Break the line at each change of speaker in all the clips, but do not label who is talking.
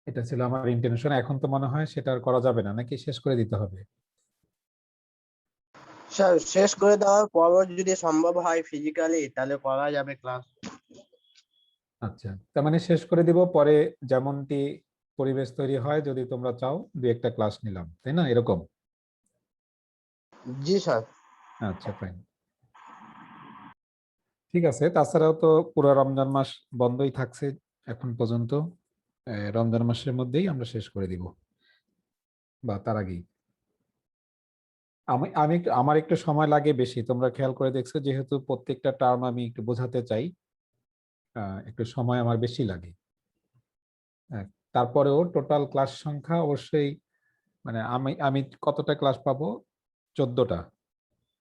এটা ছিল আমার ইন্টেনশন। এখন তো মনে হয় সেটা আর করা যাবে না, নাকি শেষ করে দিতে হবে?
স্যার শেষ করে দেওয়ার পরও যদি সম্ভব হয় ফিজিক্যালি তাহলে করা যাবে ক্লাস।
আচ্ছা, তার মানে শেষ করে দিব, পরে যেমনটি পরিবেশ তৈরি হয় যদি তোমরা চাও দুই একটা ক্লাস নিলাম, তাই না, এরকম?
জি স্যার।
আচ্ছা, ফাইন, ঠিক আছে। তাছাড়াও তো পুরো রমজান মাস বন্ধই থাকছে এখন পর্যন্ত। রমজান মাসের মধ্যেই আমরা শেষ করে দিব, বা তার আগেই। আমি আমি আমার একটু সময় লাগে বেশি, তোমরা খেয়াল করে দেখছো, যেহেতু প্রত্যেকটা টার্ম আমি একটু বোঝাতে চাই, একটু সময় আমার বেশি লাগে। হ্যাঁ, তারপরেও টোটাল ক্লাস সংখ্যা অবশ্যই, মানে আমি আমি কতটা ক্লাস পাবো? 14টা,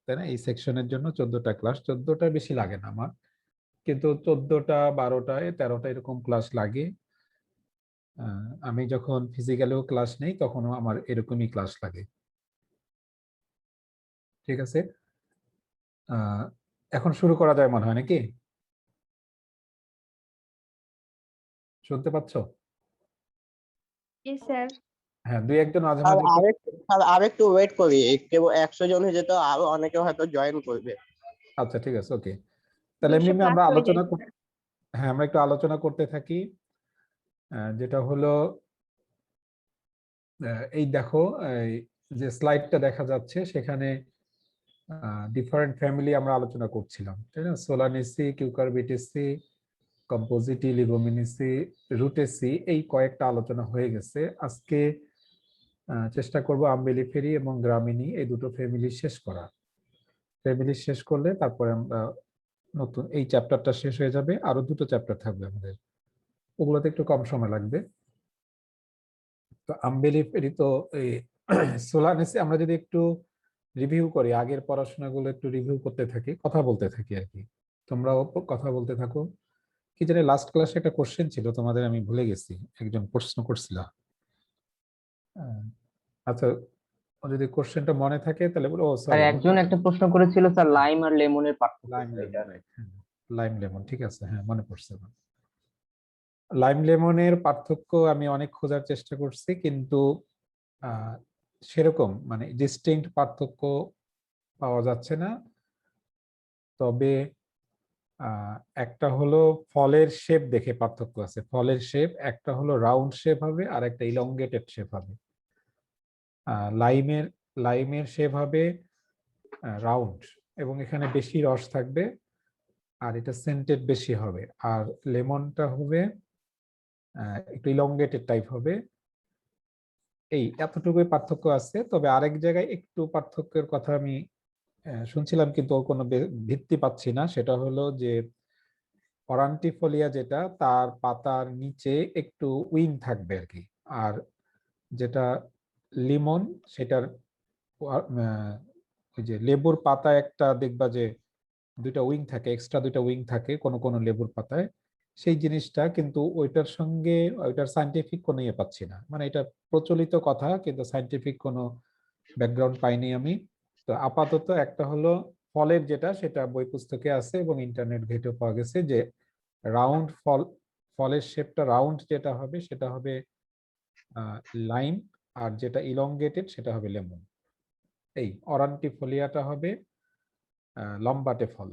তাই না? এই সেকশনের জন্য 14টা ক্লাস, 14টা বেশি লাগে না আমার, কিন্তু 14টা 12টায় 13টা এরকম ক্লাস লাগে। আমি যখন ফিজিক্যালেও ক্লাস নেই তখনও আমার এরকমই ক্লাস লাগে। ঠিক আছে, এখন শুরু করা যায় মনে হয়, নাকি? শুনতে পাচ্ছ?
জি স্যার।
হ্যাঁ, দুই একজন মাঝে
আর
মাঝে একটু।
আরেকটু ওয়েট করি, কেবল 100 জন হয়ে যেত, আরো অনেকে হয়তো জয়েন করবে।
আচ্ছা, ঠিক আছে, ওকে। তাহলে
200
এমনি এমনি
প্লাস
আমরা
হয়ে যায়
আলোচনা
স্যার।
হ্যাঁ, আমরা একটু আলোচনা করতে থাকি। যেটা হলো, এই দেখো, এই যে স্লাইডটা দেখা যাচ্ছে সেখানে ডিফারেন্ট ফ্যামিলি আমরা আলোচনা করছিলাম, তাই না? সোলানেসি, কিউকারবিটেসি, কম্পোজিটি, লিগোমিনিসি, রুটেসি, এই কয়েকটা আলোচনা হয়ে গেছে। আজকে চেষ্টা করব আম্বেলিফেরি এবং গ্রামিনি এই দুটো ফ্যামিলি শেষ করা। ফ্যামিলি শেষ করলে তারপরে আমরা নতুন এই চ্যাপ্টারটা শেষ হয়ে যাবে, আরো দুটো চ্যাপ্টার থাকবে আমাদের, ওগুলোতে একটু কম সময় লাগবে। তো আম্বেলিফেরি তো এই সোলানেসি আমরা যদি একটু রিভিউ করি, আগের পড়াশোনাগুলো একটু রিভিউ করতে থাকি, কথা বলতে থাকি আর কি। তোমরাও কথা বলতে থাকো। কি জানি লাস্ট ক্লাসে একটা কোশ্চেন ছিল তোমাদের, আমি ভুলে গেছি, একজন প্রশ্ন করছিল। আচ্ছা, যদি কোশ্চেনটা মনে থাকে তাহলে বলো। ও
আর
সরি,
একজন একটা প্রশ্ন করেছিল স্যার,
হ্যাঁ,
লাইম আর লেমনের পার্থক্য
লাইম
স্যার
লেমন,
এটা।
রাইট, হ্যাঁ, লাইম লেমন, ঠিক আছে, হ্যাঁ, মনে পড়ছে আমার। লাইম লেমনের পার্থক্য আমি অনেক খোঁজার চেষ্টা করছি, কিন্তু আহ, সেরকম মানে ডিস্টিংক্ট পার্থক্য পাওয়া যাচ্ছে না। তবে একটা হলো ফলের শেপ দেখে পার্থক্য আছে। ফলের শেপ একটা হলো রাউন্ড শেপ হবে, আর একটা ইলংগেটেড শেপ হবে। লাইমের লাইমের শেপ হবে রাউন্ড, এবং এখানে বেশি রস থাকবে, আর এটা সেন্টেড বেশি হবে। আর লেমনটা হবে একটু ইলংগেটেড টাইপ হবে। এই এতটুকুই পার্থক্য আছে। তবে আরেক জায়গায় একটু পার্থক্যের কথা আমি শুনছিলাম, কিন্তু ওর কোনো ভিত্তি পাচ্ছি না। সেটা হলো যে অরান্টিফোলিয়া যেটা, তার পাতার নিচে একটু উইং থাকবে আর কি। আর যেটা লিমন, সেটার ওই যে লেবুর পাতায় একটা দেখবা যে দুইটা উইং থাকে, এক্সট্রা দুইটা উইং থাকে কোন কোন লেবুর পাতায়। সেই জিনিসটা কিন্তু ওইটার সঙ্গে ওইটার সাইন্টিফিক কোনো ইয়ে পাচ্ছি না, মানে এটা প্রচলিত কথা, কিন্তু সাইন্টিফিক কোনো ব্যাকগ্রাউন্ড পাইনি আমি। তো আপাতত একটা হলো ফলের যেটা, সেটা বই পুস্তকে আছে এবং ইন্টারনেট ঘেটেও পাওয়া গেছে যে রাউন্ড ফল, ফলের শেপটা রাউন্ড যেটা হবে সেটা হবে লাইম, আর যেটা ইলংগেটেড সেটা হবে লেমন। এই অরান্টিফোলিয়াটা হবে লম্বাটে ফল।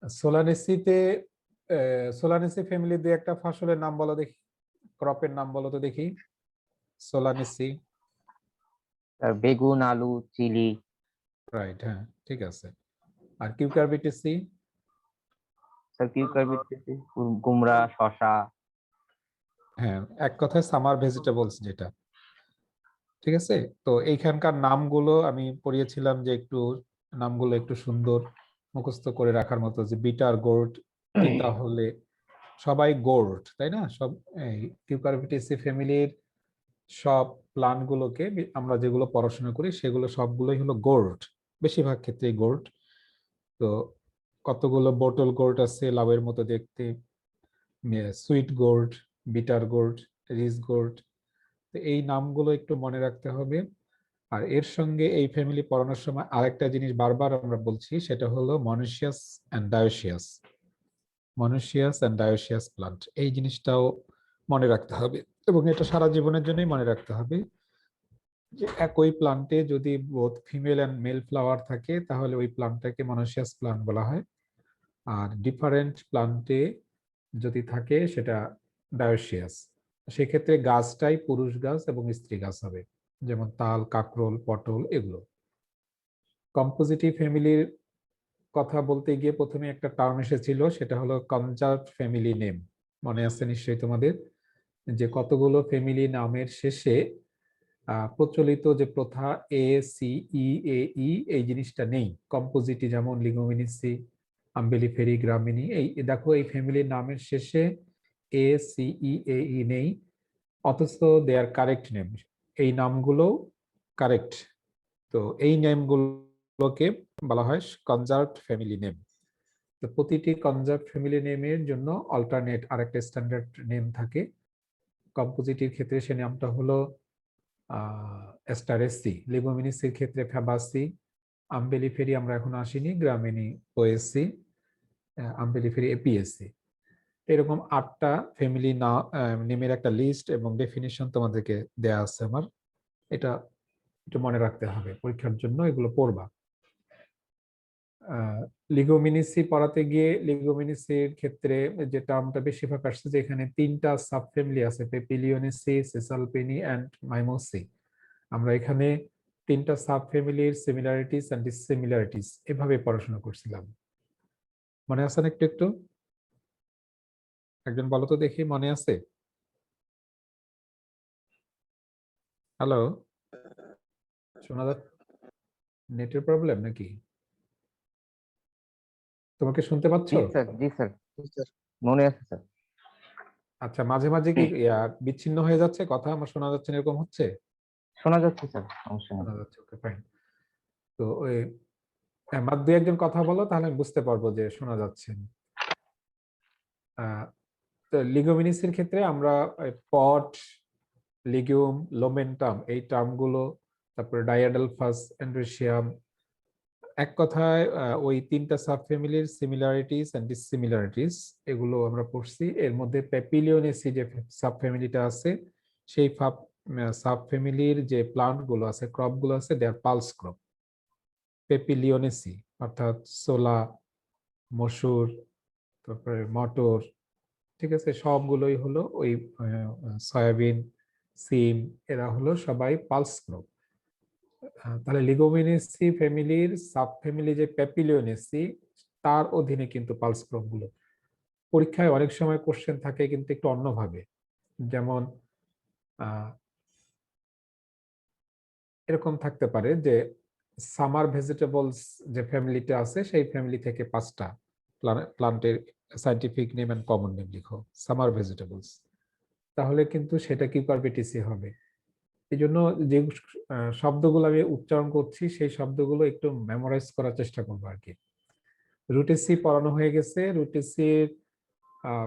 সোলানেসিতে সোলানেসি ফ্যামিলি দিয়ে একটা ফসলের নাম বলো দেখি, ক্রপের নাম বলো তো দেখি। সোলানেসি,
স্যার বেগুন, আলু, চিলি।
রাইট, হ্যাঁ, ঠিক আছে। আর কিউকারবিটেসি?
স্যার কিউকারবিটেসি, কুমড়া, শসা।
হ্যাঁ, এক কথায় সামার ভেজিটেবলস যেটা, ঠিক আছে। তো এইখানকার নামগুলো আমি পড়িয়েছিলাম যে একটু নামগুলো একটু সুন্দর মুখস্থ করে রাখার মতো, যে বিটার গোর্ড, তিতা হলে সবাই গোর্ড, তাই না? সব এই কিউকারবিটেসি ফ্যামিলির সব প্লান্ট গুলোকে আমরা যেগুলো পড়াশোনা করি সেগুলো সবগুলোই হলো গোর্ড, বেশিরভাগ ক্ষেত্রে গোর্ড। তো কতগুলো বোটল গোর্ড আছে লাউয়ের মতো দেখতে, sweet gourd, bitter gourd, ridge gourd. তো এই নামগুলো একটু মনে রাখতে হবে। আর এর সঙ্গে এই ফ্যামিলি পড়ানোর সময় আরেকটা জিনিস বারবার আমরা বলছি, সেটা হলো monoecious and dioecious. Monoecious and dioecious plant, এই জিনিসটাও মনে রাখতে হবে এবং এটা সারা জীবনের জন্যই মনে রাখতে হবে যে একই প্লান্টে যদি both female and male flower থাকে তাহলে ওই প্লান্টটাকে মনোসিয়াস প্লান্ট বলা হয়, আর ডিফারেন্ট প্লান্টে যদি থাকে সেটা ডায়োসিয়াস। সেক্ষেত্রে গাছটাই পুরুষ গাছ এবং স্ত্রী গাছ হবে, যেমন তাল, কাকরোল, পটল এগুলো। কম্পোজিটিভ ফ্যামিলির কথা বলতে গিয়ে প্রথমে একটা টার্ম এসেছিল, সেটা হলো কনজার্ভ ফ্যামিলি নেম। মনে আছে নিশ্চয়ই তোমাদের যে কতগুলো ফ্যামিলি নামের শেষে প্রচলিত যে প্রথা এ সি ই এ ই এই জিনিসটা নেই কম্পোজিটি, যেমন লিগোমিনিসি, আম্বেলিফেরি, গ্রামিনি। এই দেখো এই ফ্যামিলির নামের শেষে এ সি ই এ ই নেই, অথচ দে আর কারেক্ট নেম, এই নামগুলো কারেক্ট। তো এই নেমগুলোকে বলা হয় কনজার্ভড ফ্যামিলি নেম। তো প্রতিটি কনজার্ভড ফ্যামিলি নেমের জন্য অল্টারনেট আরেকটা স্ট্যান্ডার্ড নেম থাকে। কম্পোজিটির ক্ষেত্রে সে নামটা হলো এস্টারেসি, লিগোমিনিসির ক্ষেত্রে ফ্যাবাসি, আম্বেলিফেরি আমরা এখন আসিনি, গ্রামিনি ওএসসি, আম্বেলিফেরি এপিএসসি। এরকম 8টা ফ্যামিলি নেমের একটা লিস্ট এবং ডেফিনিশন তোমাদেরকে দেয়া আছে আমার, এটা একটু মনে রাখতে হবে, পরীক্ষার জন্য এগুলো পড়বা। লিগোমিনিসি পড়াতে গিয়ে লিগোমিনিসির ক্ষেত্রে যে টার্মটা বেশিরভাগ আসছে যে এখানে 3টা সাব ফ্যামিলি আছে, পেপিলিওনেসি, সেসালপেনি এন্ড মাইমোসি। আমরা এখানে 3টা সাব ফ্যামিলির সিমিলারিটিস এন্ড ডিসিমিলারিটিস এভাবে পড়াশোনা করছিলাম, মনে আছে না? একটু একটু একজন বলো তো দেখি, মনে আছে? হ্যালো, শোনা যাচ্ছে? নেটের প্রবলেম নাকি? তোমাকে শুনতে পাচ্ছ?
জি স্যার, জি স্যার, মনে আছে স্যার।
আচ্ছা, মাঝে মাঝে কি বিচ্ছিন্ন হয়ে যাচ্ছে কথা, আমার শোনা যাচ্ছে না এরকম হচ্ছে?
শোনা যাচ্ছে স্যার, সমস্যা নেই।
শোনা যাচ্ছে, ওকে ফাইন। তো ওই মাত্র 2-1 কথা বলো, তাহলে আমি বুঝতে পারবো যে শোনা যাচ্ছে। তো লিগোমিনিসের ক্ষেত্রে আমরা পট, লিগিউম, লোমেন্টাম এই টার্মগুলো, তারপরে ডায়াডালফাস, এন্ড্রেসিয়াম, এক কথায় ওই 3টা সাব ফ্যামিলির সিমিলারিটিস এন্ড ডিসিমিলারিটিস এগুলো আমরা পড়ছি। এর মধ্যে পেপিলিওনেসি যে সাব ফ্যামিলিটা আছে, সেই সাব ফ্যামিলির যে প্লান্ট গুলো আছে, ক্রপ গুলো আছে, দে আর পালস ক্রপ। পেপিলিওনেসি অর্থাৎ সোলা, মসুর, তারপরে মটর, ঠিক আছে, সবগুলোই হলো ওই সয়াবিন, সিম, এরা হলো সবাই পালস ক্রপ। তাহলে লিগোমিনেসি ফ্যামিলির সাব ফ্যামিলি যে পেপিলিওনেসি, তার অধীনে কিন্তু পালস ক্রপ গুলো। পরীক্ষায় অনেক সময় কোশ্চেন থাকে কিন্তু একটু অন্যভাবে, যেমন এরকম থাকতে পারে যে সামার ভেজিটেবলস যে ফ্যামিলিটা আছে সেই ফ্যামিলি থেকে 5টা প্লান্টের scientific name and common name লিখো, সামার ভেজিটেবলস, তাহলে কিন্তু সেটা কিউকারবিটিসি হবে। এই জন্য যে শব্দগুলো আমি উচ্চারণ করছি সেই শব্দগুলো একটু মেমোরাইজ করার চেষ্টা করবো আর কি। রুটেসি পড়ানো হয়ে গেছে। রুটেসির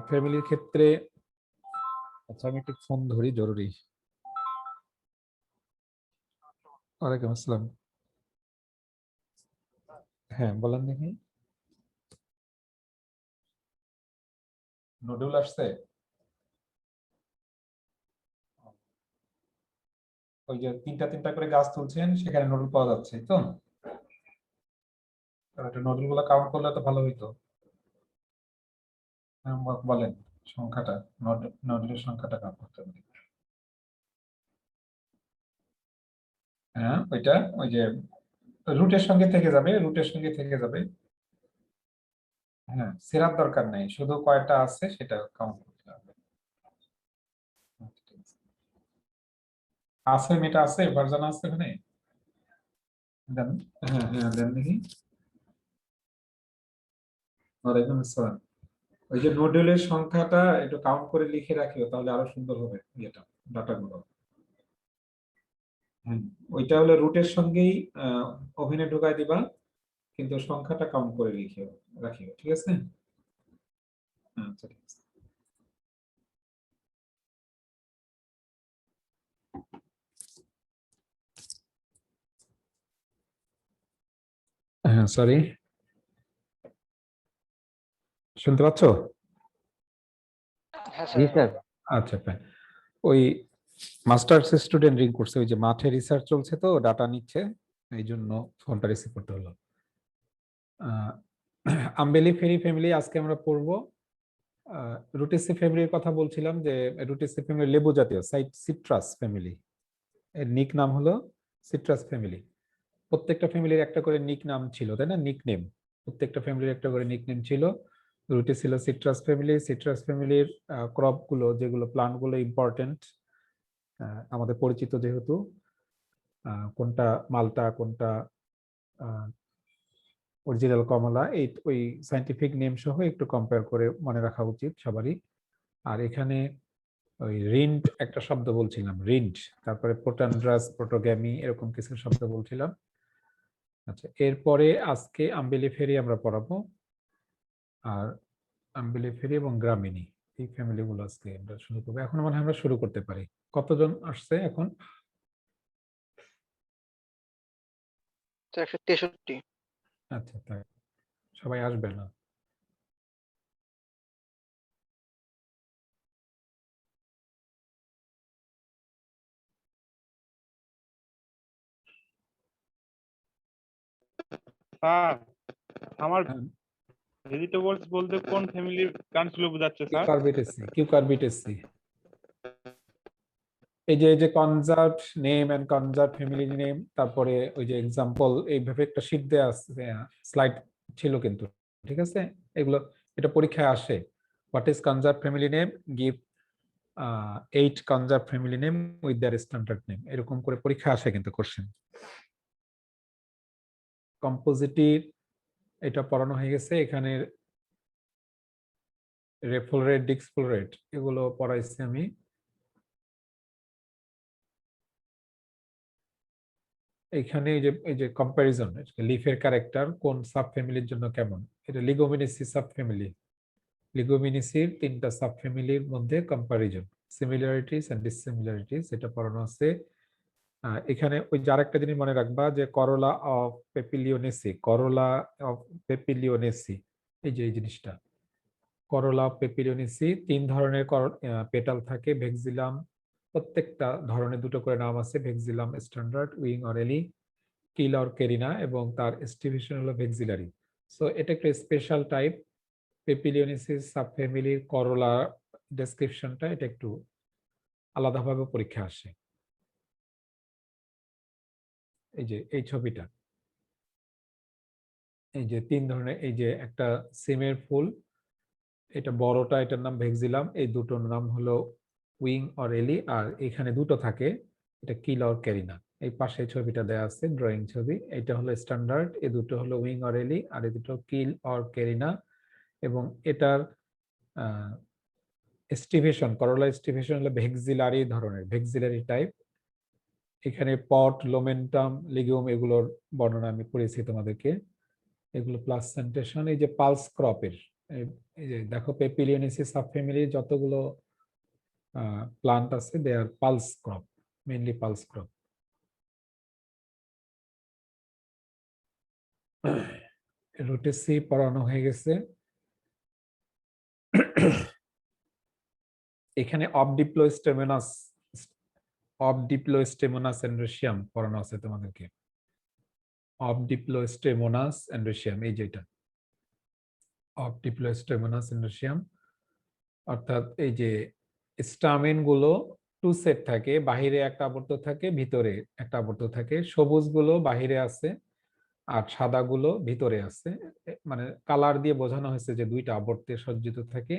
ফ্যামিলির ক্ষেত্রে, আচ্ছা আমি একটু ফোন ধরি, জরুরি। ওয়ালাইকুম আসসালাম, হ্যাঁ বলেন দেখি। নডুল আসছে? ওই যে 3টা করে গাছ তুলছেন, সেখানে নডুল পাওয়া যাচ্ছে তো, নডুল গুলো কাউন্ট করলে তো ভালো হইতো। বলেন সংখ্যাটা, নডুলের সংখ্যাটা কাউন্ট করতে হবে। হ্যাঁ ওইটা ওই যে রুটের সঙ্গে থেকে যাবে, রুটের সঙ্গে থেকে যাবে। হ্যাঁ সেরার দরকার নেই, শুধু কয়টা আছে সেটা কাউন্ট করতে হবে। আছে, মেটা আছে, ভার্জন আছে ওখানে, দেন। হ্যাঁ হ্যাঁ দেন দেখি। ওয়ালাইকুম আসসালাম। ওই যে নডুলের সংখ্যাটা একটু কাউন্ট করে লিখে রাখিও, তাহলে আরো সুন্দর হবে ইয়েটা, ডাটাগুলো। হ্যাঁ ওইটা হলো রুটের সঙ্গেই ওভেনে ঢুকাই দিবা, কিন্তু সংখ্যাটা কাউন্ট করে লিখিও রাখিও, ঠিক আছে? আচ্ছা ঠিক আছে। হ্যাঁ সরি, শুনতে পাচ্ছ?
জি স্যার।
আচ্ছা fine. ওই মাস্টার্স স্টুডেন্ট রিং করছে, ওই যে মাঠে রিসার্চ চলছে তো ডাটা নিচ্ছে, এই জন্য ফোনটা রিসিভ করতে হলো। আম্বেলি ফেরি ফ্যামিলি আজকে আমরা পড়বো। রুটিসি ফ্যামিলির কথা বলছিলাম যে রুটিসি ফ্যামিলি লেবু জাতীয় সিট্রাস ফ্যামিলি, এর নিক নাম হলো সিট্রাস ফ্যামিলি। প্রত্যেকটা ফ্যামিলির একটা করে নিক নাম ছিল, তাই না? নিক নেম, প্রত্যেকটা ফ্যামিলির একটা করে নিক নেম ছিল। রুটি ছিল সিট্রাস ফ্যামিলি। সিট্রাস ফ্যামিলির ক্রপ গুলো, যেগুলো প্লান্ট গুলো ইম্পর্টেন্ট আমাদের পরিচিত, যেহেতু কোনটা মালটা, কোনটা অরিজিনাল কমলা, এই ওই সায়েন্টিফিক নেম সহ একটু কম্পেয়ার করে মনে রাখা উচিত সবারই। আর এখানে ওই রিন্ট একটা শব্দ বলছিলাম, রিন্ট, তারপরে প্রোটান্ড্রাস, প্রোটোগ্যামি, এরকম কিছু শব্দ বলছিলাম। আচ্ছা, এরপরে আজকে আম্বেলি ফেরি আমরা পড়াবো, আর আম্বেলি ফেরি এবং গ্রামিনী, এই ফ্যামিলি গুলো আজকে আমরা শুরু করবো। এখন মনে হয় আমরা শুরু করতে পারি। কতজন আসছে এখন?
163।
আচ্ছা, তাই সবাই আসবে না?
স্যার আমার
হ্যাঁ,
ভেজিটেবলস বলতে কোন ফ্যামিলির প্লান্টসগুলো বোঝাচ্ছে স্যার?
কিউকারবিটেসি। এই যে conserve name and conserve family name, তারপরে ওই যে এক্সাম্পল, এইভাবে একটা শীট দেয়া আছে, স্লাইড ছিল কিন্তু, ঠিক আছে? এগুলো, এটা পরীক্ষায় আসে। What is conserve family name, give 8 conserve family name with their standard name, এরকম করে পরীক্ষা আসে কিন্তু কোশ্চেন। কম্পোজিটিভ এটা পড়ানো হয়ে গেছে। এখানে রেফুলরেট, ডিক্সফুলরেট এগুলো পড়াইছি আমি। এখানে এই যে কম্পারিজন, লিফের ক্যারেক্টার কোন সাব ফ্যামিলির জন্য কেমন, এটা লিগোমিনেসি সাব ফ্যামিলি, লিগোমিনেসির 3টা সাব ফ্যামিলির মধ্যে কম্পারিজন, সিমিলারিটিস এন্ড ডিসিমিলারিটিস, এটা পড়ানো আছে। এখানে ওই যে আরেকটা জিনিস মনে রাখবা, যে করোলা অফ পেপিলিওনেসি, করোলা অফ পেপিলিওনেসি, এই যে এই জিনিসটা, করোলা অফ পেপিলিওনেসি 3 ধরনের পেটাল থাকে, ভেক্সিলাম, প্রত্যেকটা ধরনের দুটো করে নাম আছে, ভেক্সিলাম স্ট্যান্ডার্ড, উইং অর এলি, কিল অর কেরিনা, এবং তার স্টিভিশন হলো ভেক্সিলারি। সো এটা একটা স্পেশাল টাইপ পেপিলিওনেসিস সাবফ্যামিলির করোলা ডেসক্রিপশনটা, এটা একটু আলাদাভাবে পরীক্ষা আসে। এই যে এই ছবিটা, এই যে 3 ধরনের, এই যে একটা সিমের ফুল, এটা বড়টা, এটার নাম ভেক্সিলাম, এই দুটোর নাম হলো উইং অর এলি, আর এখানে দুটো থাকে, এটা কিল অর ক্যারিনা। এই পাশে ছবিটা দেয়া আছে, ড্রয়িং ছবি, এটা হলো স্ট্যান্ডার্ড, এই দুটো হলো উইং অর এলি, আর এই দুটো কিল অর ক্যারিনা। এবং এটার স্টিভেশন, করোলা স্টিভেশন হলো ভেক্সিলারি ধরনের, ভেক্সিলারি টাইপ। এখানে পট, লোমেন্টাম, লিগিউম, এগুলোর বর্ণনা আমি পড়েছি তোমাদেরকে, এগুলো প্লাসেন্টেশন। এই যে পালস ক্রপের, এই যে দেখো পেপিলিওনেসিস সাবফ্যামিলি যতগুলো প্লান্ট আছে, they are pulse crop, mainly pulse crop. Rutaceae পড়ানো হয়ে গেছে। এখানে অবডিপ্লোস্টেমোনাস এন্ড্রেশিয়াম পড়ানো আছে তোমাদেরকে, অবডিপ্লোস্টেমোনাস এন্ড্রেশিয়াম, এই যেটা অবডিপ্লোস্টেমোনাস এন্ড্রেশিয়াম, অর্থাৎ এই যে স্টামেন গুলো 2 সেট থাকে, বাহিরে একটা আবর্ত থাকে, ভিতরে একটা আবর্ত থাকে, সবুজ গুলো বাহিরে আছে আর সাদা গুলো ভিতরে আছে, মানে কালার দিয়ে বোঝানো হয়েছে যে 2টা আবর্তে সজ্জিত থাকে।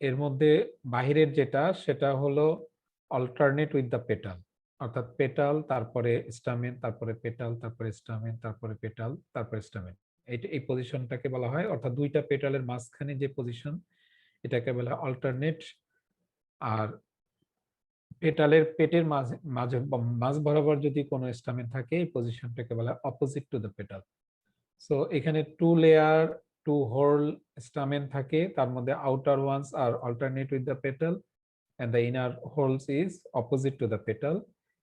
এর মধ্যে বাহিরের যেটা, সেটা হলো অল্টারনেট উইথ দ্য পেটাল, অর্থাৎ পেটাল তারপরে স্টামেন, তারপরে পেটাল, তারপরে স্টামেন, তারপরে পেটাল, তারপরে স্টামেন, এই পজিশনটাকে বলা হয়, অর্থাৎ 2টা পেটালের মাঝখানে যে পজিশন, এটাকে বলা হয় অল্টারনেট। আর পেটালের পেটের মাঝ বরাবর যদি কোনো স্টামেন থাকে, এই পজিশনটাকে বলা হয় opposite to the petal. So এখানে 2 লেয়ার 2 হোল স্টামেন থাকে, তার মধ্যে আউটার ওয়ান্স আর alternate with the petal and the inner holes is opposite to the petal.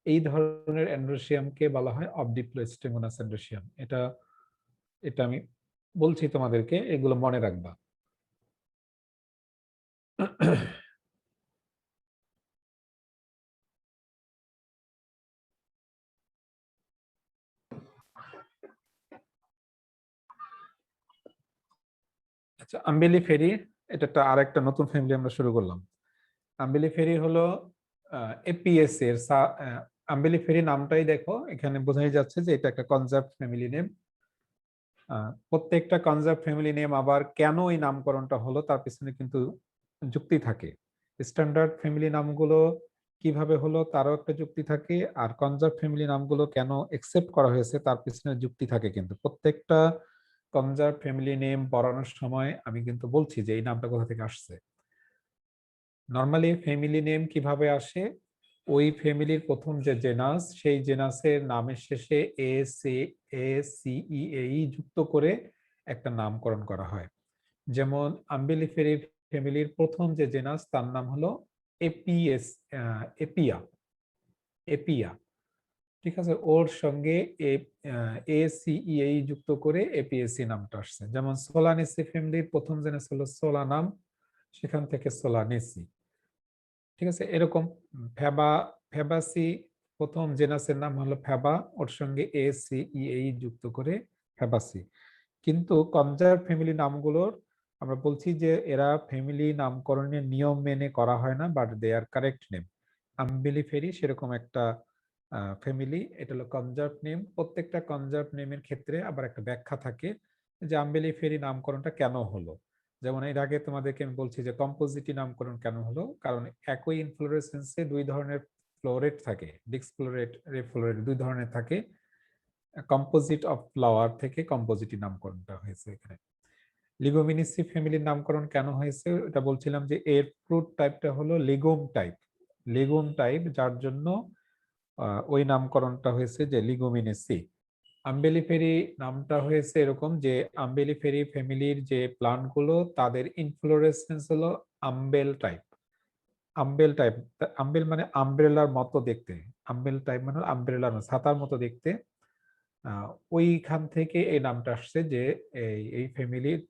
এই ধরনের এন্ড্রোশিয়ামকে বলা হয় অবডিপ্লোস্টেমোনাস এন্ড্রোশিয়াম। এটা এটা আমি বলছি তোমাদেরকে, এগুলো মনে রাখবা। আচ্ছা, আম্বিলিফেরি এটা একটা আরেকটা নতুন ফ্যামিলি আমরা শুরু করলাম। আম্বিলিফেরি হলো এপিএসসি এর আম্বিলিফেরি নামটাই দেখো, এখানে বোঝাই যাচ্ছে যে এটা একটা কনজার্ভড ফ্যামিলি নেম। প্রত্যেকটা কনজার্ভড ফ্যামিলি নেম আবার কেন এই নামকরণটা হলো তার পিছনে কিন্তু যুক্তি থাকে। স্ট্যান্ডার্ড ফ্যামিলি নামগুলো কিভাবে হলো তারও একটা যুক্তি থাকে, আর কনজার্ভড ফ্যামিলি নামগুলো কেন একসেপ্ট করা হয়েছে তার পিছনে যুক্তি থাকে। কিন্তু প্রত্যেকটা কনজার্ভড ফ্যামিলি নেম পড়ানোর সময় আমি কিন্তু বলছি যে এই নামটা কোথা থেকে আসছে। নর্মালি ফ্যামিলি নেম কিভাবে আসে, ওই ফ্যামিলির প্রথম যে জেনাস, সেই জেনাসের নামের শেষে ACEAE যুক্ত করে একটা নামকরণ করা হয়। যেমন আম্বিলিফেরি ফ্যামিলির প্রথম যে জেনাস তার নাম হলো এপিয়া। ঠিক আছে, ওর সঙ্গে ACEAE যুক্ত করে এপিএসসি নামটা আসছে। যেমন সোলানেসি ফ্যামিলির প্রথম জেনাস হলো সোলানাম, সেখান থেকে সোলানেসি। ঠিক আছে, এরকম ফেবাসি প্রথম জেনাসের নাম হলো ফেবা, ওর সঙ্গে ACEAE যুক্ত করে ফেবাসি। কিন্তু কনজার্ভ ফ্যামিলি নামগুলোর আমরা বলছি যে এরা ফ্যামিলি নামকরণের নিয়ম মেনে করা হয় না, but they are correct name. Umbelliferae সেরকম একটা ফ্যামিলি, এটা হলো কনজার্ভ নেম। প্রত্যেকটা কনজার্ভ নেমের ক্ষেত্রে আবার একটা ব্যাখ্যা থাকে যে আম্বিলিফেরি নামকরণটা কেন হলো। যেমন এর আগে তোমাদেরকে আমি বলছি যে কম্পোজিটি নামকরণ কেন হলো, কারণ একই ইনফ্লোরেসেন্সে দুই ধরনের ফ্লোরেট থাকে, ডিস্ক ফ্লোরেট, রে ফ্লোরেট দুই ধরনের থাকে। কম্পোজিট অফ ফ্লাওয়ার থেকে কম্পোজিটি নামকরণটা হয়েছে এখানে। লিগোমিনিসি ফ্যামিলির নামকরণ কেন হয়েছে এটা বলছিলাম যে এর ফ্রুট টাইপটা হলো লিগুম টাইপ, যার জন্য ওই নামকরণটা হয়েছে যে লিগোমিনেসি। আম্বেলিফেরি নামটা হয়েছে এরকম যে আম্বেলিফেরি ফ্যামিলির যে প্লান্ট গুলো তাদের ইনফ্লোরেসেন্স হলো আম্বেল টাইপ। আম্বেল মানে আমব্রেলার মতো দেখতে, আম্বেল টাইপ মানে আমব্রেলার ছাতার মতো দেখতে। ওইখান থেকে এই নামটা আসছে যে এই ফ্যামিলির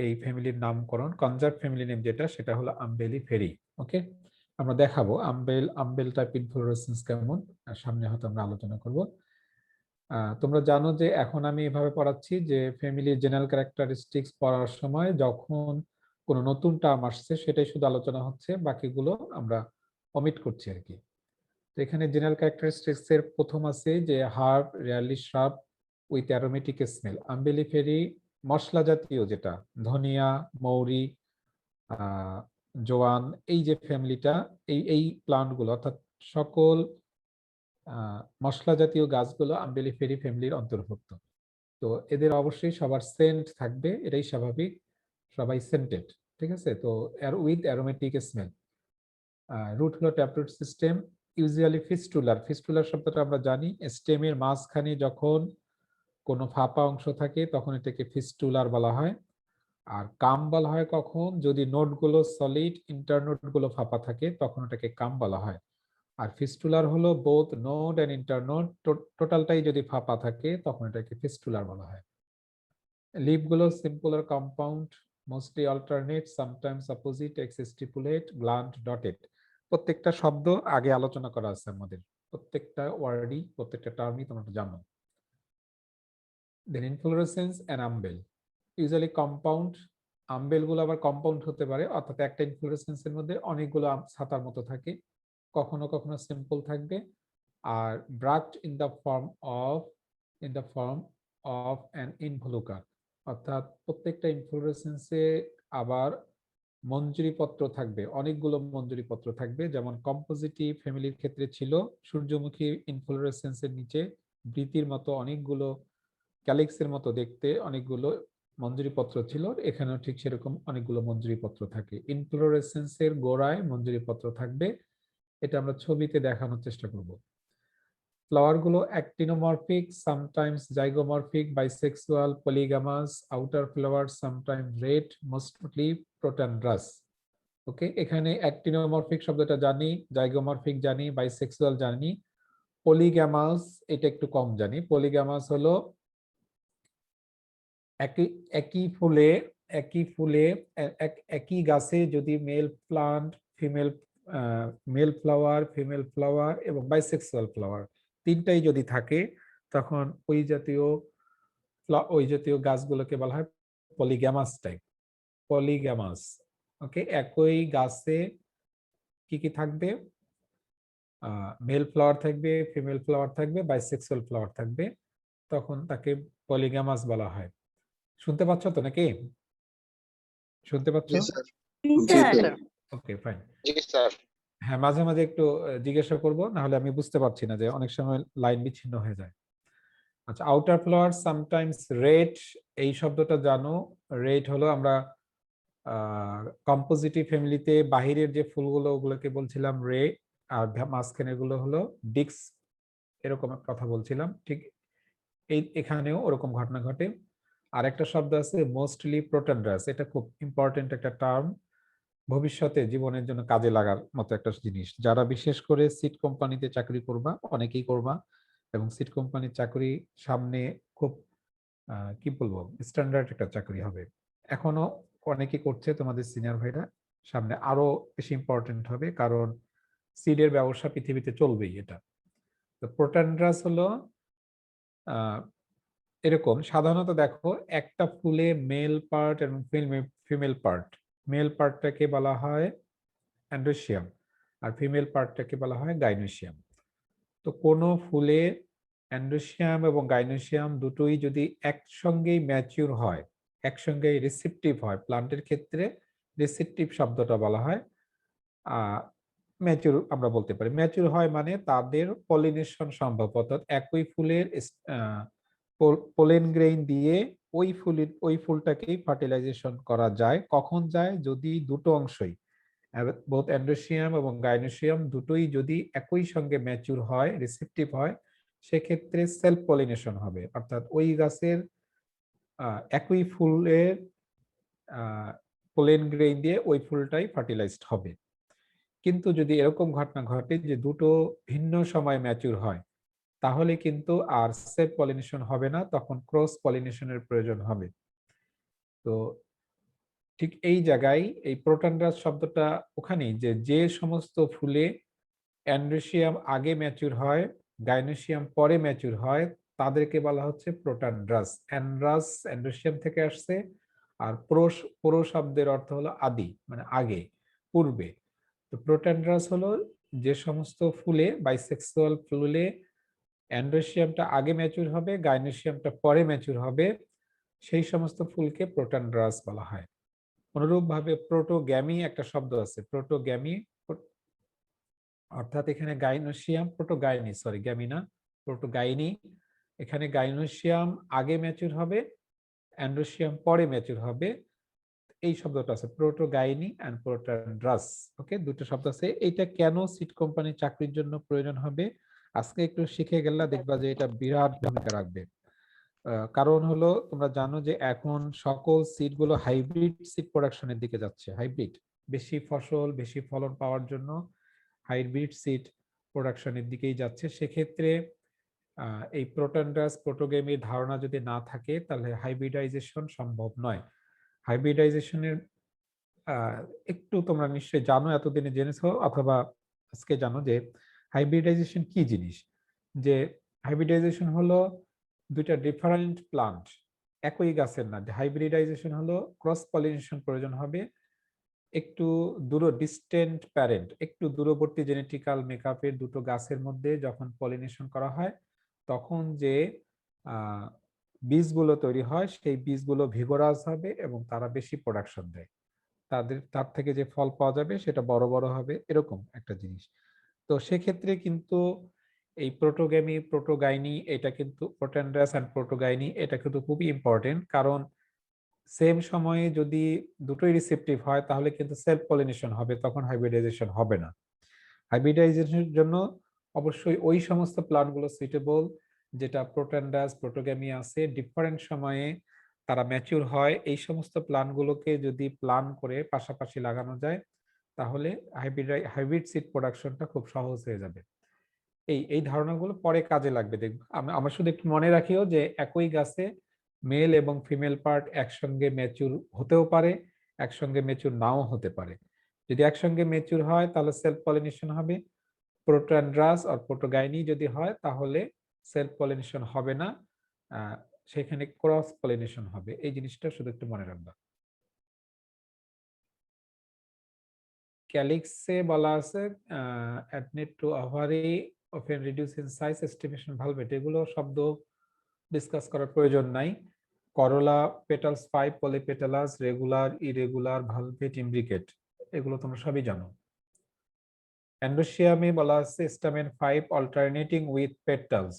এই ফ্যামিলির নামকরণ, কনজার্ভ ফ্যামিলি নেম যেটা সেটা হলো আম্বেলিফেরি। ওকে, আমরা দেখাবো আম্বেল টাইপ ইনফ্লোরেসেন্স কেমন, সামনে হয়তো আমরা আলোচনা করব। তোমরা জানো যে এখন আমি এভাবে পড়াচ্ছি যে ফ্যামিলির জেনারেল ক্যারেক্টারিস্টিক্স পড়ার সময় যখন কোনো নতুন টার্ম আসছে সেটাই শুধু আলোচনা হচ্ছে, বাকিগুলো আমরা অমিট করছি আর কি। তো এখানে জেনারেল ক্যারেক্টারিস্টিক্স এর প্রথম আছে যে herb, rarely shrub with aromatic smell. Umbelliferae মশলা জাতীয়, যেটা ধনিয়া, মৌরি, জোয়ান, এই যে ফ্যামিলিটা, এই প্লান্ট গুলো অর্থাৎ সকল মশলা জাতীয় গাছগুলো আম্বেলিফেরি ফ্যামিলির অন্তর্ভুক্ত। তো এদের অবশ্যই সবার সেন্ট থাকবে, এটাই স্বাভাবিক, সবাই সেন্টেড। ঠিক আছে, তো উইথ অ্যারোমেটিক স্মেল। রুট হলো ট্যাপরুট সিস্টেম, ইউজুয়ালি ফিস্টুলার শব্দটা আমরা জানি, স্টেমের মাঝখানে যখন কোনো ফাঁপা অংশ থাকে তখন এটাকে ফিস্টুলার বলা হয়। আর কাম বলা হয় কখন, যদি নোডগুলো সলিড, ইন্টারনোড ফাঁপা থাকে তখন এটাকে কাম বলা হয়। আর ফিস্টুলার হলো বোথ নোড এন্ড ইন্টারনোড, টোটালটাই যদি ফাঁপা থাকে তখন এটাকে ফিস্টুলার বলা হয়। লিফগুলো সিম্পল আর compound, mostly alternate, sometimes opposite, exstipulate, gland, dotted. প্রত্যেকটা শব্দ আগে আলোচনা করা আছে আমাদের, প্রত্যেকটা ওয়ার্ডই, প্রত্যেকটা টার্মই তোমরা জানো। দেন ইনফ্লোরেসেন্স এন্ড আম্বেল, ইউজুয়ালি কম্পাউন্ড। আম্বেল গুলো আবার কম্পাউন্ড হতে পারে, অর্থাৎ একটা ইনফ্লোরেসেন্সের মধ্যে অনেকগুলো ছাতার মতো থাকে, কখনো কখনো সিম্পল থাকবে। আর bract in the form of an involucre, অর্থাৎ প্রত্যেকটা ইনফ্লোরেসেন্সে আবার মঞ্জুরিপত্র থাকবে, অনেকগুলো মঞ্জুরিপত্র থাকবে। যেমন কম্পোজিটিভ ফ্যামিলির ক্ষেত্রে ছিল সূর্যমুখী ইনফ্লোরেসেন্সের নিচে বৃতির মতো অনেকগুলো, ক্যালিক্সের মতো দেখতে অনেকগুলো মঞ্জুরিপত্র ছিল, এখানেও ঠিক সেরকম অনেকগুলো মঞ্জুরিপত্র থাকে। ইনফ্লোরেসেন্সের গোড়ায় মঞ্জুরিপত্র থাকবে, এটা আমরা ছবিতে দেখানোর চেষ্টা করব। ফ্লাওয়ার গুলো actinomorphic, sometimes zygomorphic, bisexual, polygamous, outer flower sometimes rayed, mostly protandrous. Okay, এখানে অ্যাক্টিনোমরফিক শব্দটা জানি, জাইগোমরফিক জানি, বাইসেক্সুয়াল জানি, পলিগ্যামাস এটা একটু কম জানি। পলিগ্যামাস হলো একই ফুলে একই ফুলে একই গাছে যদি male plant, male flower, female flower এবং বাইসেক্সুয়াল ফ্লাওয়ার তিনটাই যদি থাকে, তখন ওই জাতীয় গাছগুলোকে বলা হয় পলিগ্যামাস টাইপ। পলিগ্যামাস। ওকে, একই গাছে কি কি থাকবে? মেল ফ্লাওয়ার থাকবে, ফিমেল ফ্লাওয়ার থাকবে, বাইসেক্সুয়াল ফ্লাওয়ার থাকবে, তখন তাকে পলিগ্যামাস বলা হয়। শুনতে পাচ্ছ তো নাকি? শুনতে পাচ্ছ? ওকে, ফাইন। হ্যাঁ, মাঝে মাঝে একটু জিজ্ঞাসা করব, না হলে আমি বুঝতে পারছি না, যে অনেক সময় লাইন বিচ্ছিন্ন হয়ে যায়। আচ্ছা, আউটার ফ্লাওয়ার সামটাইমস রেড, এই শব্দটা জানো। রেড হলো আমরা কম্পোজিটিভ ফ্যামিলিতে বাহিরের যে ফুলগুলো ওগুলোকে বলছিলাম রে, আর মাঝখানের গুলো হলো ডিক্স, এরকম কথা বলছিলাম। ঠিক এখানেও ওরকম ঘটনা ঘটে। আর একটা শব্দ আছে মোস্টলি প্রোটনড্রাস, এটা খুব ইম্পর্টেন্ট একটা টার্ম, ভবিষ্যতে জীবনের জন্য কাজে লাগার মতো একটা জিনিস। যারা বিশেষ করে সিড কোম্পানিতে চাকরি করবা, অনেকেই করবা, এবং সিড কোম্পানির চাকরি সামনে খুব কি বলবো, স্ট্যান্ডার্ড একটা চাকরি হবে। এখনো অনেকেই করছে, তোমাদের সিনিয়র ভাইরা, সামনে আরো বেশি ইম্পর্টেন্ট হবে, কারণ সিডের ব্যবসা পৃথিবীতে চলবেই। এটা তো প্রোটনড্রাস হলো এরকম। সাধারণত দেখো, একটা ফুলে মেল পার্ট এবং ফিমেল পার্ট, মেল পার্টটাকে বলা হয় অ্যান্ড্রোসিয়াম, আর ফিমেল পার্টটাকে বলা হয় গাইনোসিয়াম। তো কোনো ফুলে অ্যান্ড্রোসিয়াম এবং গাইনোসিয়াম দুটোই যদি একসঙ্গেই ম্যাচিউর হয়, একসঙ্গেই রিসেপটিভ হয়, প্লান্টের ক্ষেত্রে রিসেপটিভ শব্দটা বলা হয় ম্যাচিউর, আমরা বলতে পারি ম্যাচিউর হয়, মানে তাদের পলিনেশন সম্ভব, অর্থাৎ একই ফুলের পোলেন গ্রেইন দিয়ে ওই ফুলটাকেই ফার্টিলাইজেশন করা যায়। কখন যায়? যদি দুটো অংশই, বোথ অ্যান্ড্রোসিয়াম এবং গাইনোসিয়াম দুটোই যদি একই সঙ্গে ম্যাচিউর হয়, রিসেপটিভ হয়, সেক্ষেত্রে সেলফ পলিনেশন হবে, অর্থাৎ ওই গাছের একই ফুলের পোলেন গ্রেইন দিয়ে ওই ফুলটাই ফার্টিলাইজড হবে। কিন্তু যদি এরকম ঘটনা ঘটে যে দুটো ভিন্ন সময় ম্যাচিউর হয়, তাহলে কিন্তু আর সেলফ পলিনেশন হবে না, তখন ক্রস পলিনেশনের প্রয়োজন হবে। তো ঠিক এই জায়গায় এই প্রোটনড্রাস শব্দটা ওখানেই, যে সমস্ত ফুলে অ্যান্ড্রোসিয়াম আগে ম্যাচিউর হয়, গাইনোসিয়াম পরে ম্যাচিউর হয়, তাদেরকে বলা হচ্ছে প্রোটনড্রাস। অ্যান্ড্রোসিয়াম থেকে আসছে, আর প্রো শব্দের অর্থ হলো আদি, মানে আগে, পূর্বে। তো প্রোটনড্রাস হলো যে সমস্ত ফুলে, বাইসেক্সুয়াল ফুলে অ্যান্ড্রোসিয়ামটা আগে ম্যাচিউর হবে, গাইনোসিয়ামটা পরে ম্যাচিউর হবে, সেই সমস্ত ফুলকে প্রোটনড্রাস বলা হয়। অনুরূপভাবে প্রোটোগ্যামি একটা শব্দ আছে, প্রোটোগ্যামি, অর্থাৎ এখানে গাইনোসিয়াম, গ্যামি না, প্রোটোগাইনি। এখানে গাইনোসিয়াম আগে ম্যাচিউর হবে, অ্যান্ড্রোসিয়াম পরে ম্যাচিউর হবে, এই শব্দটা আছে প্রোটোগাইনি এন্ড প্রোটনড্রাস। ওকে, দুটো শব্দ আছে। এটা কেন সিড কোম্পানির চাকরির জন্য প্রয়োজন হবে, আজকে একটু শিখে গেলে দেখবা যে এটা বিরাট ভূমিকা রাখবে। কারণ হলো, তোমরা জানো যে এখন সকল সিড গুলো হাইব্রিড সিড প্রোডাকশনের দিকে যাচ্ছে। হাইব্রিড, বেশি ফসল, বেশি ফলন পাওয়ার জন্য হাইব্রিড সিড প্রোডাকশনের দিকেই যাচ্ছে। সেক্ষেত্রে এই প্রোটনড্রাস, প্রোটোগেমির ধারণা যদি না থাকে, তাহলে হাইব্রিডাইজেশন সম্ভব নয়। হাইব্রিডাইজেশনের একটু তোমরা নিশ্চয়ই জানো, এতদিনে জেনেছো অথবা আজকে জানো যে হাইব্রিডাইজেশন কি জিনিস। যে হাইব্রিডাইজেশন হলো দুইটা ডিফারেন্ট প্লান্ট, একই গাছের না। হাইব্রিডাইজেশন হলো ক্রস পলিনেশন প্রয়োজন হবে, একটু ডিস্টেন্ট প্যারেন্ট, একটু দূরবর্তী জেনেটিক্যাল মেকআপের দুটো গাছের মধ্যে যখন পলিনেশন করা হয়, তখন যে বীজগুলো তৈরি হয়, সেই বীজগুলো ভিগোরাস হবে এবং তারা বেশি প্রোডাকশন দেয়। তার থেকে যে ফল পাওয়া যাবে সেটা বড় বড় হবে, এরকম একটা জিনিস। তো সেক্ষেত্রে কিন্তু এই প্রোটোগ্যামি, প্রোটোগাইনি, এটা কিন্তু প্রোটনড্রাস এন্ড প্রোটোগাইনি, এটা কিন্তু খুবই ইম্পর্টেন্ট। কারণ সেম সময়ে যদি দুটোই রিসেপটিভ হয়, তাহলে কিন্তু সেলফ পলিনেশন হবে, তখন হাইব্রিডাইজেশন হবে না। হাইব্রিডাইজেশনের জন্য অবশ্যই ওই সমস্ত প্লান্টগুলো সুইটেবল, যেটা প্রোটনড্রাস, প্রোটোগ্যামি আছে, ডিফারেন্ট সময়ে তারা ম্যাচিউর হয়। এই সমস্ত প্লান্টগুলোকে যদি প্ল্যান করে পাশাপাশি লাগানো যায়, তাহলে হাইব্রিড সিড প্রোডাকশনটা খুব সহজ হয়ে যাবে। এই ধারণাগুলো পরে কাজে লাগবে, দেখব। আমরা শুধু একটু মনে রাখিও যে একই গাছে মেল এবং ফিমেল পার্ট একসঙ্গে ম্যাচুর হতেও পারে, একসঙ্গে ম্যাচুর নাও হতে পারে। যদি একসঙ্গে ম্যাচুর হয় তাহলে সেলফ পলিনেশন হবে। প্রোটোঅ্যান্ড্রাস আর প্রোটোগাইনি যদি হয় তাহলে সেলফ পলিনেশন হবে না, সেখানে ক্রস পলিনেশন হবে। এই জিনিসটা শুধু একটু মনে রাখবা। ক্যালিক্সে বলা আছে adnate to ovary often reduce in size aestivation valvate, এগুলো শব্দ ডিসকাস করার প্রয়োজন নাই। Corolla, petals 5, polypetalous, regular, irregular, valvate, imbricate, এগুলো তোমরা সবই জানো। অ্যান্ডোসিয়ামে বলা আছে স্টামেন 5 অল্টারনেটিং উইথ পেটালস,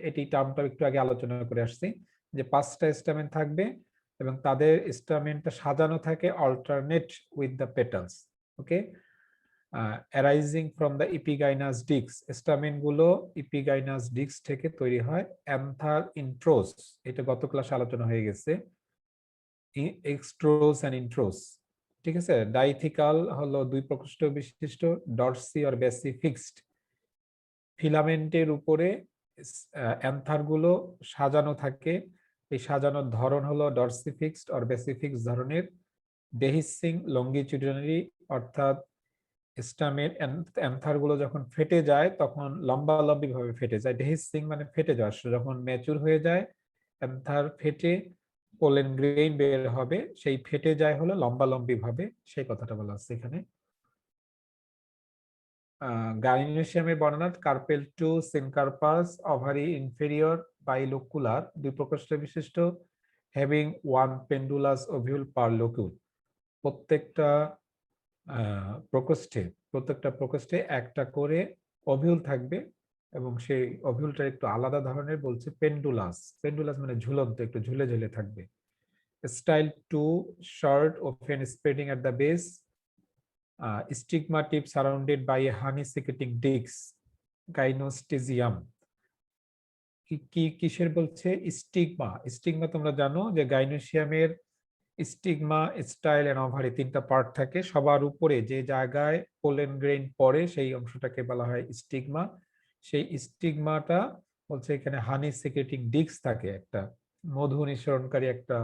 এটি টার্মটা একটু আগে আলোচনা করে আসছি যে 5টা স্টামেন থাকবে এবং তাদের স্টামেনটা সাজানো থাকে alternate with the petals. Okay, arising from the epigynous disc, stamen গুলো ইপিগাইনাস ডিস্ক থেকে তৈরি হয়। অ্যান্থার ইন্ট্রোস, এটা গত ক্লাসে আলোচনা হয়ে গেছে। এক্সট্রোস এন্ড ইন্ট্রোস, ঠিক আছে। ডাইথিকাল হলো 2 প্রকোষ্ঠ বিশিষ্ট, ডরসি আর বেসি ফিক্সড। ফিলামেন্টের উপরে অ্যান্থার গুলো সাজানো থাকে, এই সাজানোর ধরন হলো ডরসি ফিক্সড আর বেসি ফিক্সড ধরনের। ডেহিসিং লঙ্গিটিউডিনারি, অর্থাৎ স্টামের অ্যান্থার গুলো যখন ফেটে যায় তখন লম্বালম্বি ভাবে ফেটে যায়। ডেহিসিং মানে ফেটে যাওয়া, যখন ম্যাচুর হয়ে যায় অ্যান্থার ফেটে পোলেন গ্রেইন বের হবে, সেই ফেটে যায় হলো লম্বালম্বি ভাবে, সেই কথাটা বলা আছে এখানে। গাইনোসিয়ামের বর্ণনা কার্পেল টু সিনকার্পাস, ওভারি ইনফেরিয়র বাইলোকুলার, 2 প্রকোষ্ঠ বিশিষ্ট, হ্যাভিং 1 পেন্ডুলাস ওভিউল পার লোকিউল। প্রত্যেকটা প্রকোষ্ঠে একটা করে ওভিউল থাকবে এবং সেই ওভিউলটা একটু আলাদা ধরনের, বলছে পেন্ডুলাস। পেন্ডুলাস মানে ঝুলন্ত, একটু ঝুলে ঝুলে থাকবে। Style 2 short, often spreading at the base, stigma tip surrounded by a honey secreting disc, gynospecium। কিসের বলছে? স্টিগমা। স্টিগমা তোমরা জানো যে গাইনোসিয়ামের স্টিগমা, স্টাইল এন্ড ওভারি 3টা পার্ট থাকে। সবার উপরে যে জায়গায় পোলেন গ্রেইন পড়ে সেই অংশটাকে বলা হয় স্টিগমা। সেই স্টিগমাটা বলছে এখানে হানি সিক্রেটিং ডিস্ক থাকে, একটা মধু নিঃসরণকারী একটা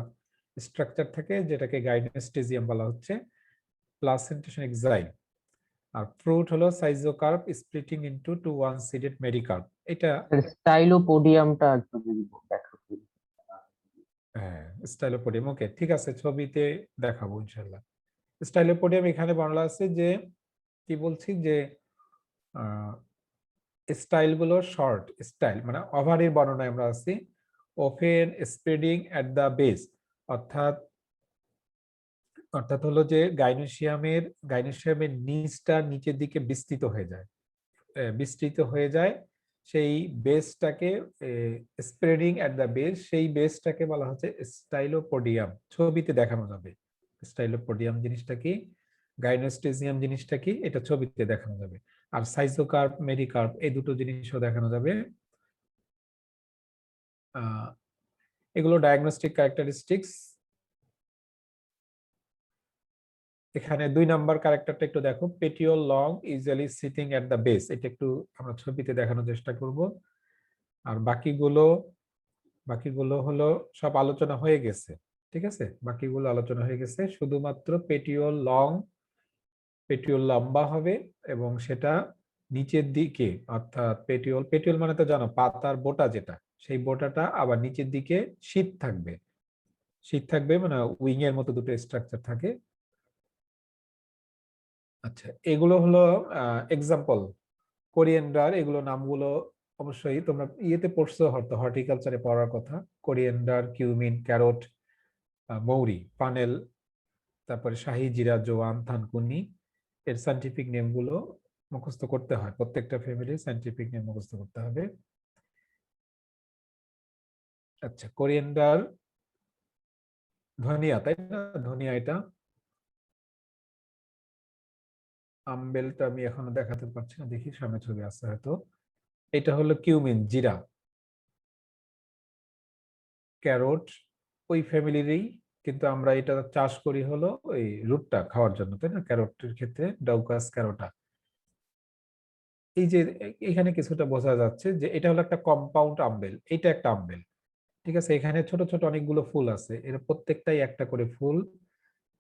স্ট্রাকচার থাকে যেটাকে গাইনোস্টেজিয়াম বলা হচ্ছে। Placentation exile. আর ফ্রুট হলো সাইজোকার্প স্প্লিটিং ইনটু 2 ওয়ান সিডেড মেরিকার্প। এটা
স্টাইলোপোডিয়ামটা একটু যদি ব্যাখ্যা করি।
হ্যাঁ, স্টাইলোপোডিয়াম। ওকে, ঠিক আছে, ছবিতে দেখাবো ইনশাআল্লাহ। স্টাইলোপোডিয়াম এখানে বলা আছে যে কি বলছি যে স্টাইল গুলো শর্ট, স্টাইল মানে ওভারির বর্ণনায় আমরা আছি। Open spreading at the base, অর্থাৎ হলো যে গাইনোসিয়ামের নিচটা নিচের দিকে বিস্তৃত হয়ে যায়, সেই বেসটাকে স্প্রেডিং এট দ্য বেস, সেই বেসটাকে বলা হচ্ছে স্টাইলোপোডিয়াম। ছবিতে দেখানো যাবে স্টাইলোপোডিয়াম জিনিসটা কি, গাইনোস্টেজিয়াম জিনিসটা কি, এটা ছবিতে দেখানো যাবে। আর সাইজোকার্প, মেরিকার্প এই দুটো জিনিসও দেখানো যাবে। এগুলো ডায়াগনস্টিক ক্যারেক্টারিস্টিক্স। এখানে 2 নাম্বার ক্যারেক্টারটা একটু দেখো, petiole long usually sitting at the base, এটা একটু আমরা ছবিতে দেখানোর চেষ্টা করব। আর বাকিগুলো হলো সব আলোচনা হয়ে গেছে, ঠিক আছে, বাকিগুলো আলোচনা হয়ে গেছে। শুধুমাত্র পেটিওল লম্বা হবে এবং সেটা নিচের দিকে, অর্থাৎ পেটিওল মানে তো জানো পাতার বোটা, যেটা সেই বোটাটা আবার নিচের দিকে শীত থাকবে মানে উইং এর মতো দুটো স্ট্রাকচার থাকে। আচ্ছা, এগুলো হলো এক্সাম্পল। কোরিয়েন্ডার, এগুলো নামগুলো অবশ্যই তোমরা ইয়েতে পড়ছো, হয়তো হর্টিকালচারে পড়ার কথা। কোরিয়েন্ডার, কিউমিন, ক্যারট, মৌরি, পানেল, তারপরে শাহী জিরা, জোয়ান, থানকুনি, এর সায়েন্টিফিক নেম গুলো মুখস্থ করতে হয়। প্রত্যেকটা ফ্যামিলির সায়েন্টিফিক নেম মুখস্থ করতে হবে। আচ্ছা, কোরিয়েন্ডার ধনিয়া, তাই না? ধনিয়া, এটা আমবেলটা আমি এখনো দেখাতে পারছি না, দেখি সামনে ছবি আছে হয়তো। এটা হলো কিউমিন, জিরা। ক্যারট ওই ফ্যামিলিরই, কিন্তু আমরা এটা চাষ করি হলো ওই রুটটা খাওয়ার জন্য, তাই না? ক্যারটের ক্ষেত্রে ডাউকাস ক্যারোটা। এই যে এখানে কিছুটা বোঝা যাচ্ছে যে এটা হলো একটা কম্পাউন্ড আম্বেল, এটা একটা আম্বেল, ঠিক আছে, এখানে ছোট ছোট অনেকগুলো ফুল আছে, এর প্রত্যেকটাই একটা করে ফুল,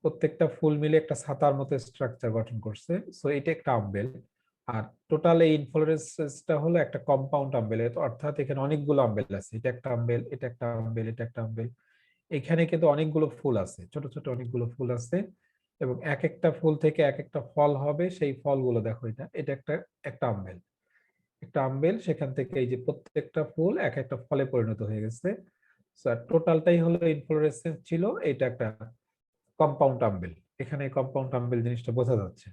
প্রত্যেকটা ফুল মিলে একটা ছাতার মতো স্ট্রাকচার গঠন করছে। সো এটা একটা আম্বেল। আর টোটাল এই ইনফ্লোরেসেন্সটা হলো একটা কম্পাউন্ড আম্বেল, অর্থাৎ এখানে অনেকগুলো আম্বেল আছে, এটা একটা আম্বেল, এটা একটা আম্বেল, এটা একটা আম্বেল। এখানে কিন্তু অনেকগুলো ফুল আছে, ছোট ছোট অনেকগুলো ফুল আছে, এবং এক একটা ফুল থেকে এক একটা ফল হবে, সেই ফলগুলো দেখো, এটা এটা একটা একটা আম্বেল, একটা আম্বেল, সেখান থেকে এই যে প্রত্যেকটা ফুল এক একটা ফলে পরিণত হয়ে গেছে। টোটালটাই হলো ইনফ্লোরেসেন্স ছিল, এটা একটা কম্পাউন্ড আম্বেল। এখানে কম্পাউন্ড আম্বেল জিনিসটা বোঝা যাচ্ছে।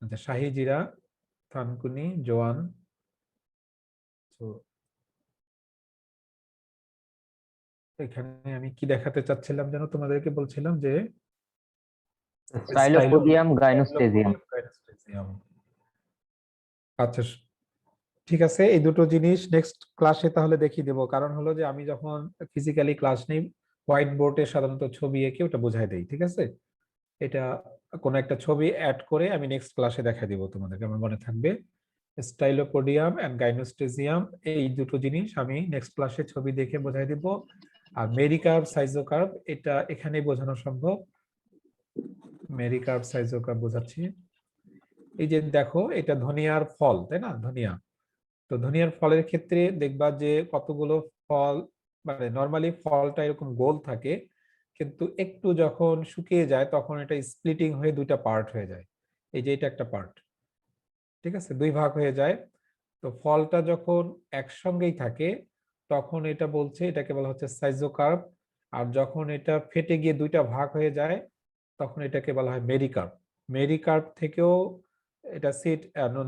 আচ্ছা, শাহী জিরা, থানকুনি, জোয়ান। তো এখানে আমি কি দেখাতে চাচ্ছিলাম যেন, তোমাদেরকে বলছিলাম যে
স্টাইলোপোডিয়াম গাইনোস্টেজিয়াম।
Gynostasium। আচ্ছা, ঠিক আছে, এই দুটো জিনিস নেক্সট ক্লাসে তাহলে দেখিয়ে দেবো, কারণ হলো যে আমি যখন ফিজিক্যালি ক্লাস নিই, হোয়াইট বোর্ডে সাধারণত ছবি এঁকে ওটা বোঝাই দেই, ঠিক আছে। এটা কোন একটা ছবি অ্যাড করে আমি নেক্সট ক্লাসে দেখা দিব তোমাদেরকে, আমার মনে থাকবে। স্টাইলোপোডিয়াম এন্ড গাইনোস্টেজিয়াম, এই দুটো জিনিস আমি নেক্সট ক্লাসে ছবি দেখে বোঝাই দিব। আর মেরিকার্ভ, সাইজোকার্ভ, এটা এখানেই বোঝানো সম্ভব। মেরিকার্ভ, সাইজোকার্ভ বোঝাচ্ছি। এই যে দেখো, এটা ধনিয়ার ফল, তাই না, ধনিয়া। তো ধনিয়ার ফলের ক্ষেত্রে দেখবা যে কতগুলো ফল, মানে নরমালি ফলটা এরকম গোল থাকে, কিন্তু একটু যখন শুকিয়ে যায় তখন এটা স্প্লিটিং হয়ে দুইটা পার্ট হয়ে যায়। এই যে এটা একটা পার্ট, ঠিক আছে, দুই ভাগ হয়ে যায়। তো ফলটা যখন একসঙ্গেই থাকে তখন এটা বলছে, এটাকে বলা হচ্ছে সাইজোকার্প। আর যখন এটা ফেটে গিয়ে দুইটা ভাগ হয়ে যায় তখন এটাকে বলা হয় মেরিকার্প। মেরিকার্প থেকেও এটা সিড,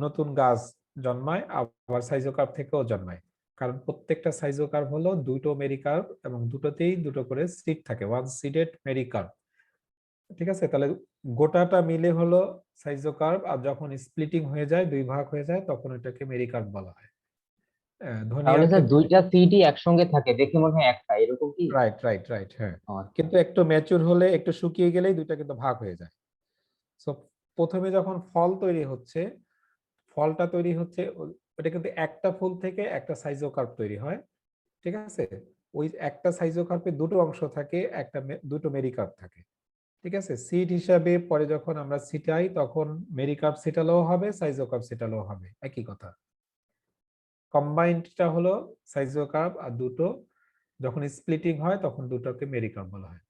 নতুন গাছ জন্মায়, আবার সাইজোকার্প থেকেও জন্মায়। কারণ প্রত্যেকটা সাইজোকার্প হলো দুটো মেরিকার্প, এবং দুটোতেই দুটো করে সিড থাকে, ওয়ান সিডেড মেরিকার্প। ঠিক আছে, তাহলে গোটাটা মিলে হলো সাইজোকার্প, আর যখন স্প্লিটিং হয়ে যায়, দুই ভাগ হয়ে যায়, তখন এটাকে মেরিকার্প বলা হয়।
তাহলে
ধনিয়ার
স্যার
ক্ষেত্রে
দুইটা সিডই একসঙ্গে থাকে, দেখে মনে হয় একটা, এরকম কি?
রাইট রাইট রাইট, হ্যাঁ।
ও আচ্ছা।
কিন্তু একটু ম্যাচিউর হলে, একটু শুকিয়ে গেলেই দুইটা কিন্তু ভাগ হয়ে যায়। সো প্রথমে যখন ফল তৈরি হচ্ছে, ফলটা তৈরি হচ্ছে, ওটা কিন্তু একটা ফুল থেকে একটা সাইজোকার্প তৈরি হয়, ঠিক আছে। ওই একটা সাইজোকার্পে দুটো অংশ থাকে, দুটো মেরিকার্প থাকে, ঠিক আছে। সিড হিসাবে পরে যখন আমরা ছিটাই তখন মেরিকার্প ছিটালেও হবে, সাইজোকার্প ছিটালেও হবে, একই কথা। কম্বাইন্ডটা হলো সাইজোকার্প, আর দুটো যখন স্প্লিটিং হয় তখন দুটোকে মেরিকার্প বলা হয়।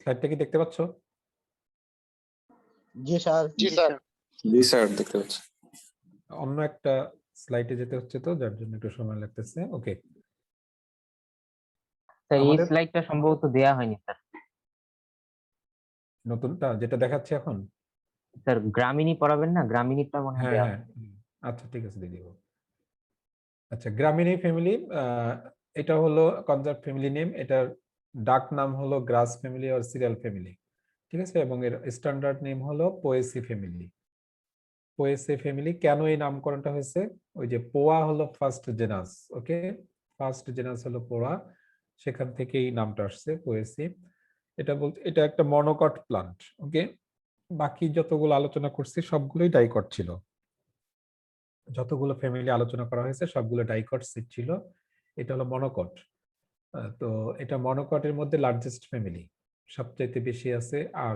স্লাইডটা কি দেখতে পাচ্ছ?
জি স্যার।
জি স্যার। জি স্যার, দেখতে পাচ্ছি।
অন্য একটা স্লাইডে যেতে হচ্ছে, তো যার জন্য একটু সময় লাগতেছে। ওকে,
স্যার এই
আমাদের
স্লাইডটা সম্ভবত দেয়া হয়নি স্যার।
নতুনটা যেটা দেখাচ্ছে এখন,
স্যার গ্রামীণী পড়াবেন না, গ্রামীণীটা মনে হয়
হ্যাঁ
দেয়া
হ্যাঁ,
হয়নি।
আচ্ছা ঠিক আছে, দিয়ে দিব। আচ্ছা, গ্রামিনী ফ্যামিলি, এটা হলো কনজার্ভ ফ্যামিলি নেম, এটার ডাক নাম হলো গ্রাস ফ্যামিলি আর সিরিয়াল ফ্যামিলি, ঠিক আছে। এবং এর স্ট্যান্ডার্ড নেম হলো পোয়েসি ফ্যামিলি। পোয়েসি ফ্যামিলি কেন এই নামকরণটা হয়েছে, ওই যে পোয়া হলো ফার্স্ট জেনাস, ওকে, ফার্স্ট জেনাস হলো পোয়া, সেখান থেকে এই নামটা আসছে পোয়েসি। এটা বলতে, এটা একটা মনোকট প্লান্ট, ওকে। বাকি যতগুলো আলোচনা করছি সবগুলোই ডাইকট ছিল, যতগুলো ফ্যামিলি আলোচনা করা হয়েছে সবগুলো ডাইকট সিট ছিল। এটা হলো মনোকট। তো এটা মনোকটের মধ্যে লার্জেস্ট ফ্যামিলি, সবচাইতে বেশি আছে। আর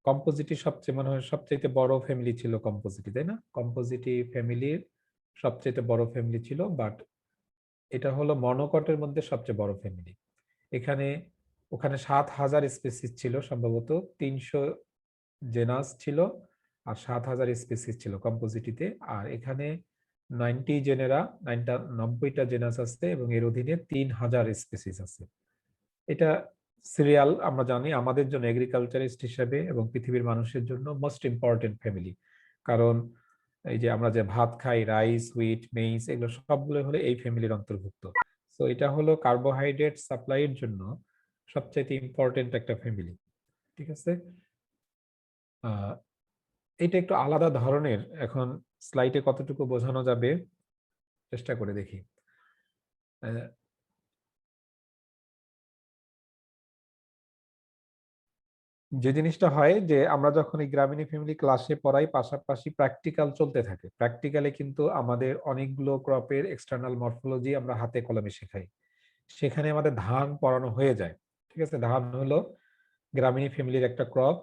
কম্পোজিটি সবচেয়ে, মনে হয় সবচাইতে বড় ফ্যামিলি ছিল কম্পোজিটি, তাই না? কম্পোজিটি ফ্যামিলির সবচাইতে বড় ফ্যামিলি ছিল, বাট এটা হলো মনোকটের মধ্যে সবচেয়ে বড় ফ্যামিলি। এখানে ওখানে 7,000 স্পিসিস ছিল, সম্ভবত 300 জেনাস ছিল আর 7,000 স্পিসিস ছিল কম্পোজিটিতে। আর এখানে 90 জেনেরা, 90টা জেনাস আছে এবং এর অধীনে 3,000 স্পিসিস আছে। এটা সিরিয়াল আমরা জানি আমাদের জন্য এগ্রিকালচারিস্ট হিসেবে এবং পৃথিবীর মানুষের জন্য মোস্ট ইম্পর্টেন্ট ফ্যামিলি। কারণ এই যে আমরা যে ভাত খাই, রাইস, হুইট, মেইজ, এগুলো সবগুলো হলো এই ফ্যামিলির অন্তর্ভুক্ত। তো এটা হলো কার্বোহাইড্রেট সাপ্লাইয়ের জন্য সবচেয়ে ইম্পর্টেন্ট একটা ফ্যামিলি। ঠিক আছে, এটা একটু আলাদা ধরনের। এখন স্লাইডে কতটুকু বোঝানো যাবে চেষ্টা করে দেখি। যে জিনিসটা হয় যে আমরা যখন এই গ্রামীণ ফ্যামিলি ক্লাসে পড়াই, পাশাপাশি প্র্যাকটিক্যাল চলতে থাকে। প্র্যাকটিক্যালে কিন্তু আমাদের অনেকগুলো ক্রপের এক্সটার্নাল মরফোলজি আমরা হাতে কলমে শেখাই। সেখানে আমাদের ধান পড়ানো হয়ে যায়। ঠিক আছে, ধান হলো গ্রামীণ ফ্যামিলির একটা ক্রপ।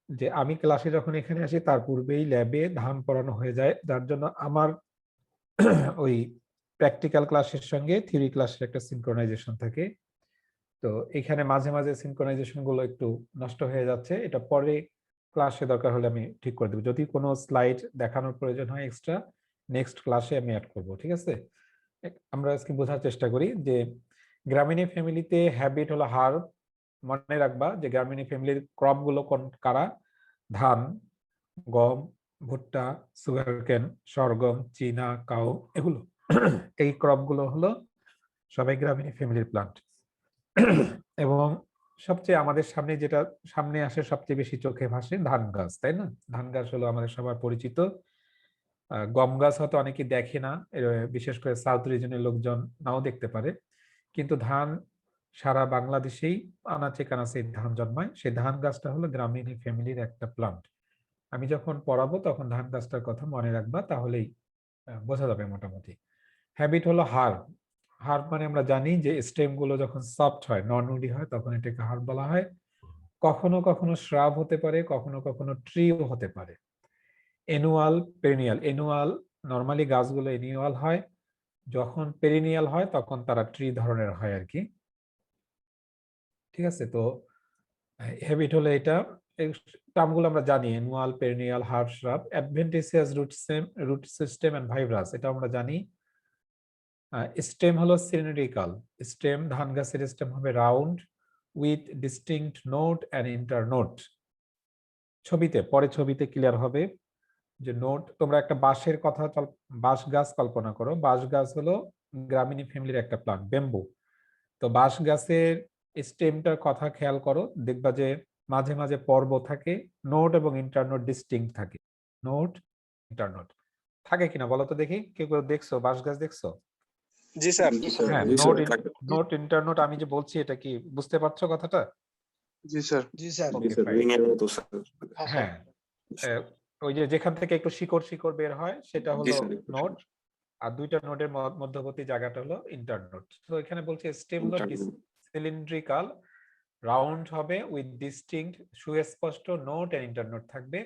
যে আমি ক্লাসে যখন এখানে আসি তার পূর্বেই ল্যাবে ধান পড়ানো হয়ে যায়, যার জন্য আমার ওই প্র্যাকটিক্যাল ক্লাসের সঙ্গে থিওরি ক্লাসের একটা সিনক্রোনাইজেশন থাকে। তো এখানে মাঝে মাঝে সিনক্রোনাইজেশন গুলো একটু নষ্ট হয়ে যাচ্ছে, এটা পরে ক্লাসে দরকার হলে আমি ঠিক করে দেবো। যদি কোনো স্লাইড দেখানোর প্রয়োজন হয় এক্সট্রা, নেক্সট ক্লাসে আমি অ্যাড করব। ঠিক আছে, আমরা আজকে বোঝার চেষ্টা করি যে গ্রামীণ ফ্যামিলিতে হ্যাবিট হলো হার। মনে রাখবা যে গ্রামীণ ফ্যামিলির ক্রপ গুলো কারা? ধান, গম, ভুট্টা, সুগারকেন, সরগম, চীনা, কাউ, এগুলো এই ক্রপ গুলো হলো সবাই গ্রামীণ ফ্যামিলির প্লান্ট। এবং সবচেয়ে আমাদের সামনে যেটা সামনে আসে সবচেয়ে বেশি চোখে ভাসে ধান গাছ, তাই না? ধান গাছ হলো আমাদের সবার পরিচিত। গম গাছ হয়তো অনেকে দেখে না, বিশেষ করে সাউথ রিজনের লোকজন নাও দেখতে পারে, কিন্তু ধান সারা বাংলাদেশেই আনাচে কানাচে ধান জন্মায়। সেই ধান গাছটা হলো গ্রামীণ ফ্যামিলির একটা প্লান্ট। আমি যখন পড়াবো তখন ধান গাছটার কথা মনে রাখবা, তাহলেই বোঝা যাবে মোটামুটি। হ্যাবিট হলো হার। হার্ব মানে আমরা জানি যে স্টেম গুলো যখন সফট হয়, নন উডি হয়, তখন এটাকে হার্ব বলা হয়। কখনো কখনো শ্রাব হতে পারে, কখনো কখনো ট্রিও হতে পারে। Annual, perennial. এনুয়াল নরমালি গাছগুলো এনুয়াল হয়, যখন পেরিনিয়াল হয় তখন তারা ট্রি ধরনের হয় আর কি। ঠিক আছে, তো হ্যাবিট হলো এটা। টার্মগুলো আমরা জানি, annual, perennial, herb, shrub. Adventitious root system and fibrous, এটা আমরা জানি। স্টেম হলো সিলিন্ড্রিক্যাল। স্টেম, ধান গাছের স্টেম হবে round with distinct node and internode. পরে ছবিতে ক্লিয়ার হবে যে নোট। তোমরা একটা বাঁশের কথা, বাঁশ গাছ কল্পনা করো। বাঁশ গাছ হলো গ্রামীণ ফ্যামিলির একটা প্লান্ট, বেম্বু। তো বাঁশ গাছের স্টেমটার কথা খেয়াল করো, দেখবা যে মাঝে মাঝে পর্ব থাকে, নোট এবং ইন্টারনোট ডিস্টিংক্ট থাকে। নোট, ইন্টারনোট থাকে কিনা বলো তো দেখি, কেউ কেউ দেখছো বাঁশ গাছ দেখছো?
জি স্যার।
হ্যাঁ,
জি স্যার, থাকে।
নোট ইন্টারনোট আমি যে বলছি এটা কি বুঝতে পারছো কথাটা?
জি স্যার।
জি স্যার।
জি স্যার, রিং এর মতো স্যার।
হ্যাঁ, ওই যে যেখান থেকে একটু শিকড় শিকড় বের হয় সেটা
জি
হলো
স্যার।
নোট, আর দুইটা নোডের মধ্যবর্তী জায়গাটা হলো ইন্টারনোট। তো এখানে বলছে স্টেম হলো সিলিন্ড্রিক্যাল, রাউন্ড হবে উইথ ডিস্টিংক্ট, সুস্পষ্ট নোট এন্ড ইন্টারনোট থাকবে।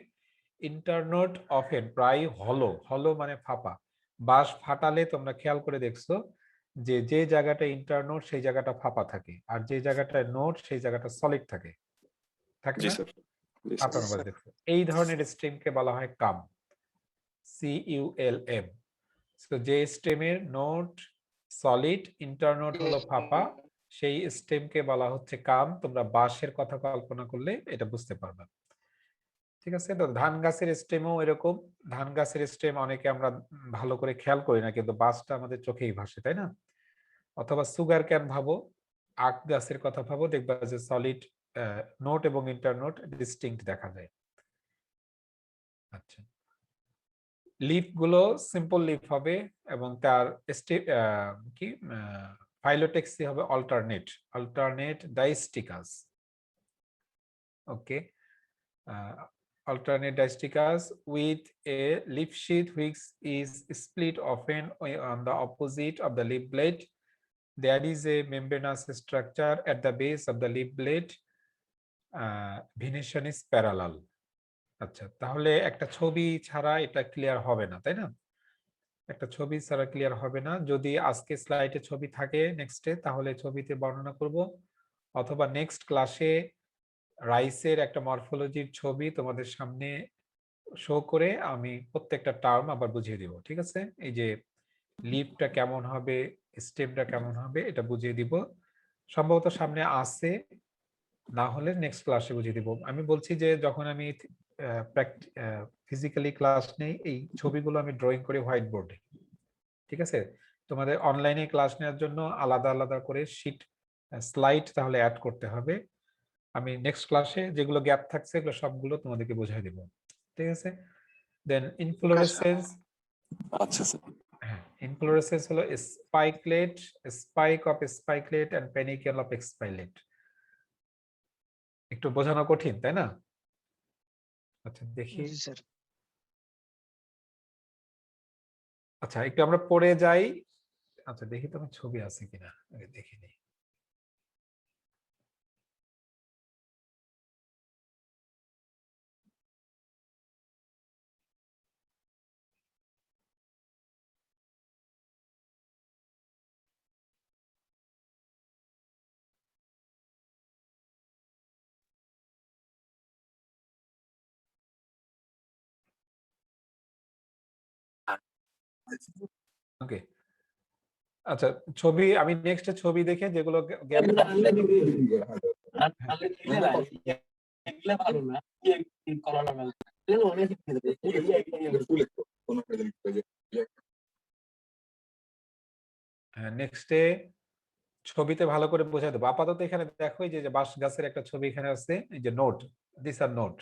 ইন্টারনোট অফেন, প্রায় হলো। হলো মানে ফাঁপা। বাঁশ ফাটালে তোমরা খেয়াল করে দেখছো যে যে জায়গাটা ইন্টারনোট সেই জায়গাটা ফাঁপা থাকে, আর যে জায়গাটা নোট সেই জায়গাটা সলিড থাকে, থাকে
জি
না?
স্যার। জি
ফাটানো
স্যার।
বাস দেখছো। এই ধরনের স্টেমকে বলা হয় কাম, CULM। যে স্টেমের নোট সলিড, ইন্টারনোট হলো ফাঁপা, সেই স্টেমকে বলা হচ্ছে কাম। তোমরা বাঁশের কথা কল্পনা করলে এটা বুঝতে পারবে। ঠিক আছে, তো ধান গাছের স্টেমও এরকম। ধান গাছের স্টেম অনেকে আমরা ভালো করে খেয়াল করি না, কিন্তু বাঁশটা আমাদের চোখেই ভাসে, তাই না? অথবা সুগার ক্যান ভাবো, আখ গাছের কথা ভাবো, দেখবা যে সলিড নোট এবং ইন্টারনোট ডিস্টিংক্ট দেখা যায়। আচ্ছা, লিফ গুলো সিম্পল লিফ হবে এবং তার কি ফাইলোটেক্সি হবে alternate distichous. Okay, alternate distichus with a leaf sheath which is split often on the opposite of the leaf blade. There is a membranous structure at the base of the leaf blade. Venation is parallel. আচ্ছা, তাহলে একটা ছবি ছাড়া এটা clear হবে না, তাই না? একটা ছবি ছাড়া ক্লিয়ার হবে না। যদি আজকে স্লাইডে ছবি থাকে নেক্সটে, তাহলে ছবিতে বর্ণনা করব, অথবা নেক্সট ক্লাসে রাইসের একটা মরফোলজির ছবি তোমাদের সামনে শো করে আমি প্রত্যেকটা টার্ম আবার বুঝিয়ে দিব। ঠিক আছে, এই যে লিফটা কেমন হবে, স্টেমটা কেমন হবে, এটা বুঝিয়ে দিব। সম্ভবত সামনে আসে, না হলে নেক্সট ক্লাসে বুঝিয়ে দিব। আমি বলছি যে যখন আমি ফিজিক্যালি ক্লাস নেই, এই ছবিগুলো আমি ড্রয়িং করি হোয়াইট বোর্ডে। ঠিক আছে, তোমাদের অনলাইনে ক্লাস নেওয়ার জন্য আলাদা আলাদা করে শিট স্লাইড তাহলে অ্যাড করতে হবে। আমি নেক্সট ক্লাসে যেগুলো গ্যাপ থাকছে এগুলো সবগুলো তোমাদেরকে বোঝাই দিব। ঠিক আছে, দেন ইনফ্লোরেসেন্স।
আচ্ছা স্যার।
হ্যাঁ, ইনফ্লোরেসেন্স হলো spikelet, spike of spikelet and panicle of spikelet. একটু বোঝানো কঠিন, তাই না? আচ্ছা দেখি,
স্যার।
আচ্ছা একটু আমরা পড়ে যাই। আচ্ছা দেখি তোমার ছবি আছে কিনা, আগে দেখি নি। ওকে, আচ্ছা ছবি আমি নেক্সট ছবি দেখে যেগুলো গ্যাপ নেক্সটে ছবিতে ভালো করে বোঝাই দেবো। আপাতত এখানে দেখো এই যে বাঁশ গাছের একটা ছবি এখানে আছে, এই যে নোট, দিস আর নোট।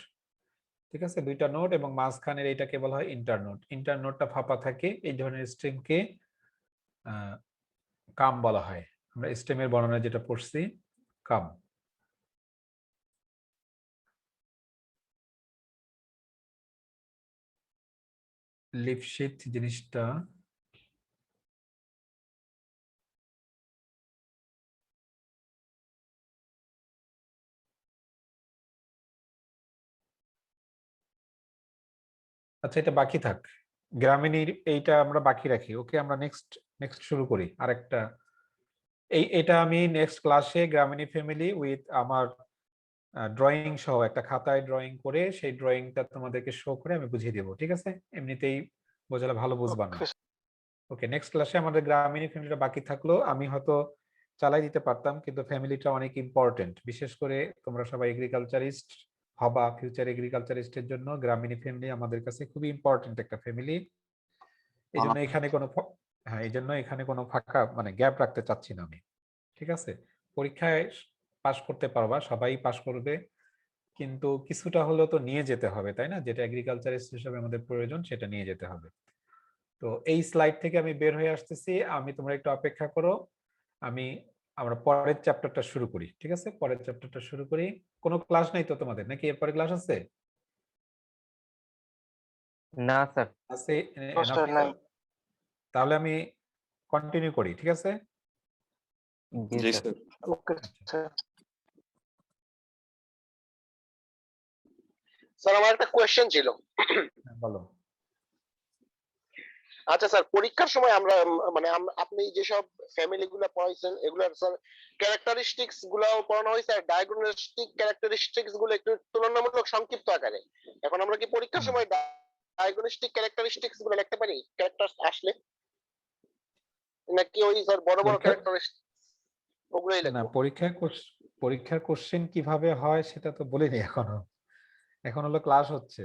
ঠিক আছে, দুইটা নোট এবং মাঝখানের এইটাকে বলা হয় ইন্টারনোট। ইন্টারনোটটা ফাঁপা থাকে, এই ধরনের স্ট্রিমকে কাম বলা হয়। আমরা স্টেমের বর্ণনা যেটা পড়ছি কাম। লিপশিট জিনিসটা আচ্ছা এটা বাকি থাক, গ্রামিনীর এইটা আমরা বাকি রাখি। ওকে, আমরা নেক্সট শুরু করি আরেকটা। এটা আমি নেক্সট ক্লাসে গ্রামিনী ফ্যামিলি উইথ আমার ড্রয়িং সহ একটা খাতায় ড্রয়িং করে সেই ড্রয়িংটা তোমাদেরকে শো করে আমি বুঝিয়ে দেবো। ঠিক আছে, এমনিতেই বোঝালে ভালো বুঝবা না। ওকে, নেক্সট ক্লাসে আমাদের গ্রামিনী ফ্যামিলিটা বাকি থাকলো। আমি হয়তো চালাই দিতে পারতাম, কিন্তু ফ্যামিলিটা অনেক ইম্পর্টেন্ট। বিশেষ করে তোমরা সবাই এগ্রিকালচারিস্ট হবা, ফিউচার এগ্রিকালচারিস্টের জন্য গ্রামিনী ফ্যামিলি আমাদের কাছে খুবই ইম্পর্টেন্ট একটা ফ্যামিলি। এই জন্য এখানে কোনো হ্যাঁ, এই জন্য এখানে কোনো ফাঁকা মানে গ্যাপ রাখতে চাচ্ছি না আমি। ঠিক আছে, পরীক্ষায় পাশ করতে পারবা, সবাই পাশ করবে, কিন্তু কিছুটা হলেও তো নিয়ে যেতে হবে, তাই না? যেটা এগ্রিকালচারিস্ট হিসেবে আমাদের প্রয়োজন সেটা নিয়ে যেতে হবে। তো এই স্লাইড থেকে আমি বের হয়ে আসতেছি, তোমরা একটু অপেক্ষা করো। আমরা পরের চ্যাপ্টারটা শুরু করি। ঠিক আছে, পরের চ্যাপ্টারটা শুরু করি। কোনো ক্লাস নাই তো তোমাদের, নাকি এরপরে ক্লাস আছে?
না স্যার।
আছে? তাহলে আমি কন্টিনিউ করি। ঠিক আছে,
জি
জি
sir.
Sir. Okay sir.
Sir আমার একটা কোয়েশ্চেন ছিল।
বলো।
আচ্ছা স্যার, পরীক্ষার সময় আমরা মানে আপনি যেসব ফ্যামিলি গুলা পড়াইছেন এগুলার স্যার ক্যারেক্টারিস্টিক্স গুলাও পড়ানো হয়েছে, আর ডায়াগনস্টিক ক্যারেক্টারিস্টিক্স গুলো একটু তুলনামূলক সংক্ষিপ্ত আকারে। এখন আমরা কি পরীক্ষার সময় ডায়াগনস্টিক ক্যারেক্টারিস্টিক্স গুলো লিখতে পারি ক্যারেক্টার আসলে, নাকি ওই স্যার বড় বড় ক্যারেক্টারিস্টিক্স ওগুলোই
না,
লিখবো?
পরীক্ষার কোশ্চেন কিভাবে হয় সেটা তো বলিনি এখনো, এখন হলো ক্লাস হচ্ছে।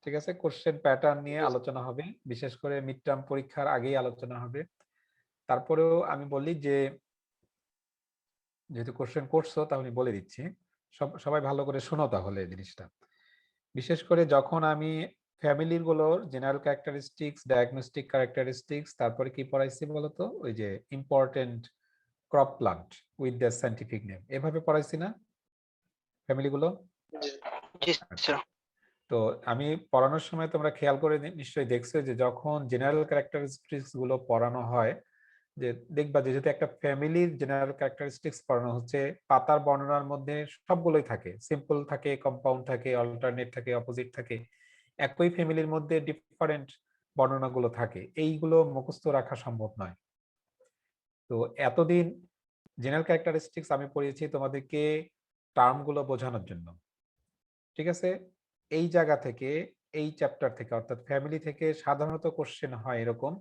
ঠিক আছে, কোশ্চেন প্যাটার্ন নিয়ে আলোচনা হবে, বিশেষ করে মিড টার্ম পরীক্ষার আগেই আলোচনা হবে। তারপরেও আমি বলি যে যেহেতু কোশ্চেন করছো তাহলে বলে দিচ্ছি, সবাই ভালো করে শোনো তাহলে এই জিনিসটা। বিশেষ করে যখন আমি ফ্যামিলির গুলোর জেনারেল ক্যারেক্টারিস্টিক্স, ডায়াগনস্টিক ক্যারেক্টারিস্টিক্স, তারপরে কি পড়াইছি বলতো, ওই যে important crop plant with the scientific name, এভাবে পড়াইছি না ফ্যামিলিগুলো?
জি স্যার।
তো আমি পড়ানোর সময় তোমরা খেয়াল করে নিশ্চয়ই দেখছো যে যখন জেনারেল ক্যারেক্টারিস্টিক্স গুলো পড়ানো হয়, যে দেখবা যে যদি একটা ফ্যামিলির জেনারেল ক্যারেক্টারিস্টিক্স পড়ানো হচ্ছে, পাতার বর্ণনার মধ্যে সবগুলোই থাকে, সিম্পল থাকে, কম্পাউন্ড থাকে, অল্টারনেট থাকে, অপোজিট থাকে। একই ফ্যামিলির মধ্যে ডিফারেন্ট বর্ণনাগুলো থাকে, এইগুলো মুখস্থ রাখা সম্ভব নয়। তো এতদিন জেনারেল ক্যারেক্টারিস্টিক্স আমি পড়িয়েছি তোমাদেরকে টার্মগুলো বোঝানোর জন্য, ঠিক আছে? এই জায়গা থেকে, এই চ্যাপ্টার থেকে অর্থাৎ ফ্যামিলি থেকে সাধারণত কোশ্চেন হয় এরকম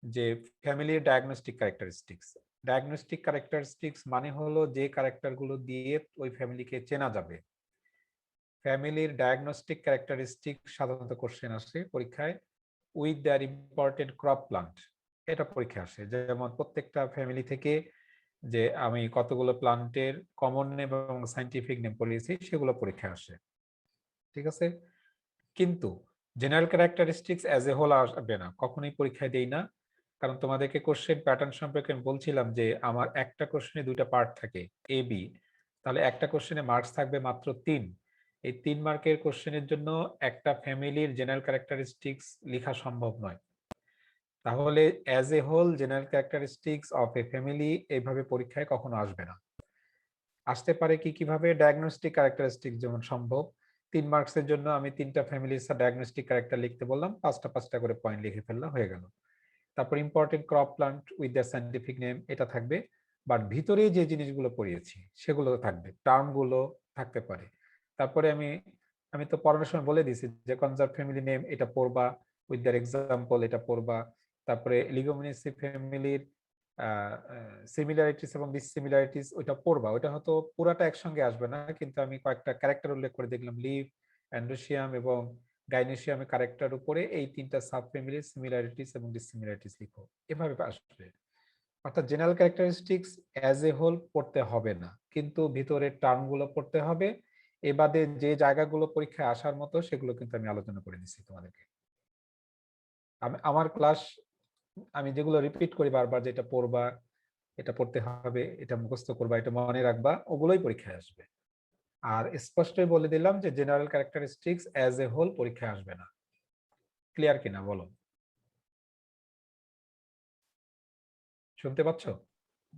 যে ফ্যামিলির ডায়াগনস্টিক ক্যারেক্টারিস্টিক্স। ডায়াগনস্টিক ক্যারেক্টারিস্টিক্স মানে হলো যে ক্যারেক্টারগুলো দিয়ে ওই ফ্যামিলিকে চেনা যাবে। ফ্যামিলির ডায়াগনস্টিক ক্যারেক্টারিস্টিক সাধারণত কোশ্চেন আসে পরীক্ষায় with their important crop plant, এটা পরীক্ষা আসে। যেমন প্রত্যেকটা ফ্যামিলি থেকে যে আমি কতগুলো প্লান্টের কমন নেম এবং সাইন্টিফিক নেম পড়িয়েছি সেগুলো পরীক্ষা আসে, ঠিক আছে? কিন্তু general characteristics as a whole আসবে না, কখনোই পরীক্ষায় দেই না। কারণ তোমাদেরকে কোশ্চেন প্যাটার্ন সম্পর্কে আমি বলছিলাম যে আমার একটা কোশ্চেনে দুইটা পার্ট থাকে এ বি, তাহলে একটা কোশ্চেনে মার্কস থাকবে মাত্র 3। এই 3 মার্কের কোশ্চেনের জন্য একটা ফ্যামিলির জেনারেল ক্যারেক্টারিস্টিক্স লেখা সম্ভব নয়। তাহলে as a whole general characteristics of a family এইভাবে পরীক্ষায় কখনো আসবে না। আসতে পারে কিভাবে? ডায়াগনস্টিক ক্যারেক্টারিস্টিক্স যেমন সম্ভব। 3 মার্কসের জন্য আমি 3টা ফ্যামিলির ডায়াগনস্টিক ক্যারেক্টার লিখতে বললাম, 5টা করে পয়েন্ট লিখে ফেললাম, হয়ে গেল। তারপর important crop plant with the scientific name, এটা থাকবে। বাট ভিতরে যে জিনিসগুলো পড়িয়েছি সেগুলো থাকবে, টার্মগুলো থাকতে পারে। তারপরে আমি তো পড়ানোর সময় বলে দিয়েছি যে কনজার্ভ ফ্যামিলি নেম এটা পড়বা, উইথ দ্যার এক্সাম্পল এটা পড়বা। তারপরে লিগোমিনেসি ফ্যামিলির সিমিলারিটিস এবং ডিসিমিলারিটিস ওইটা পড়বা। ওইটা হয়তো পুরাটা একসঙ্গে আসবে না, কিন্তু আমি কয়েকটা ক্যারেক্টার উল্লেখ করে দেখলাম, লিভ, অ্যান্ড্রোসিয়াম এবং গাইনোসিয়ামে ক্যারেক্টার উপরে এই 3টা সাব ফ্যামিলির সিমিলারিটিস এবং ডিসিমিলারিটিস লিখো, এভাবে আসবে। অর্থাৎ general characteristics as a whole পড়তে হবে না, কিন্তু ভিতরের টার্মগুলো পড়তে হবে। এ বাদে যে জায়গাগুলো পরীক্ষায় আসার মতো সেগুলো কিন্তু আমি আলোচনা করে দিচ্ছি তোমাদেরকে। আমার ক্লাস আমি যেগুলো রিপিট করি বারবার, যেটা পড়বা, এটা পড়তে হবে, এটা মুখস্থ করবা, এটা মনে রাখবা, ওগুলোই পরীক্ষায় আসবে। আর স্পষ্টই বলে দিলাম যে general characteristics as a whole পরীক্ষায় আসবে না। ক্লিয়ার কিনা বলো? শুনতে পাচ্ছ?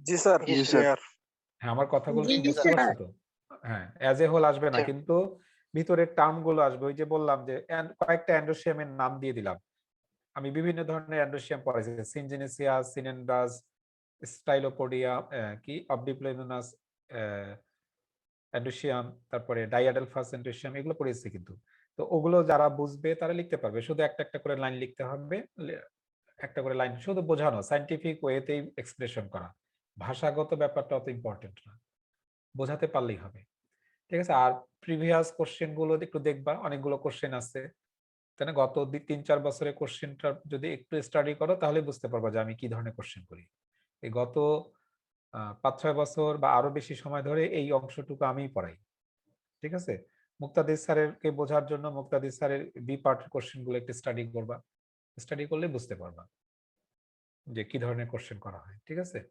জি স্যার। জি স্যার।
হ্যাঁ, আমার কথাগুলো
জি,
কি
জি,
বুঝতে
স্যার।
পারছো তো? হ্যাঁ, অ্যাজ এ হোল আসবে না, কিন্তু ভিতরের টার্ম গুলো আসবে। ওই যে বললাম যে কয়েকটা অ্যান্ড্রোসিয়ামের নাম দিয়ে দিলাম। আমি বিভিন্ন ধরনের অ্যান্ড্রোসিয়াম পড়াইছি, সিনজেনেসিয়া, সিনেন্ড্রাস, স্টাইলোপোডিয়া, কি অবডিপ্লোনাস অ্যান্ড্রোসিয়াম, তারপরে ডাইঅ্যাডেলফাস অ্যান্ড্রোসিয়াম, এগুলো পড়েছি কিন্তু। তো ওগুলো যারা বুঝবে তারা লিখতে পারবে, শুধু একটা একটা করে লাইন লিখতে হবে, একটা করে লাইন শুধু বোঝানো, সায়েন্টিফিক ওয়েতেই এক্সপ্রেশন করা, ভাষাগত ব্যাপারটা অত ইম্পর্টেন্ট না, বোঝাতে পারলেই হবে, ঠিক আছে? আর প্রিভিয়াস কোশ্চেন গুলো একটু দেখবা, অনেকগুলো কোশ্চেন আছে, তাই না? গত 3-4 বছরের কোশ্চেনটা যদি একটু স্টাডি করো তাহলে বুঝতে পারবা যে আমি কি ধরনের কোশ্চেন করি। এই গত 5-6 বছর বা আরো বেশি সময় ধরে এই অংশটুকু আমিই পড়াই, ঠিক আছে? মুক্তাদির স্যারের কে বোঝার জন্য মুক্তাদির স্যারের বি পার্টের কোশ্চেন গুলো একটু স্টাডি করবা, স্টাডি করলে বুঝতে পারবা যে কি ধরনের কোশ্চেন করা হয়, ঠিক আছে?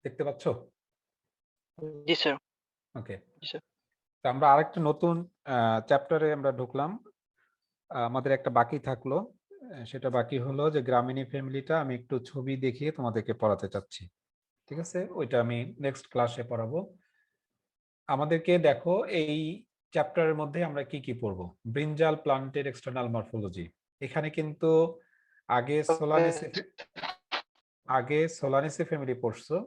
দেখতে পাচ্ছ?
জি স্যার।
ওকে,
জি স্যার।
তো আমরা আরেকটা নতুন চ্যাপ্টারে আমরা ঢুকলাম। আমাদের একটা বাকি থাকলো, সেটা বাকি হলো যে গ্রামীণী ফ্যামিলিটা আমি একটু ছবি দেখিয়ে তোমাদেরকে পড়াতে চাচ্ছি, ঠিক আছে? ওইটা আমি নেক্সট ক্লাসে পড়াবো। আমাদেরকে দেখো এই চ্যাপ্টারের মধ্যে আমরা কি কি পড়বো। ব্রিঞ্জাল প্লান্টের এক্সটার্নাল মরফোলজি, এখানে কিন্তু আগে সোলানেসি ফ্যামিলি পড়ছো।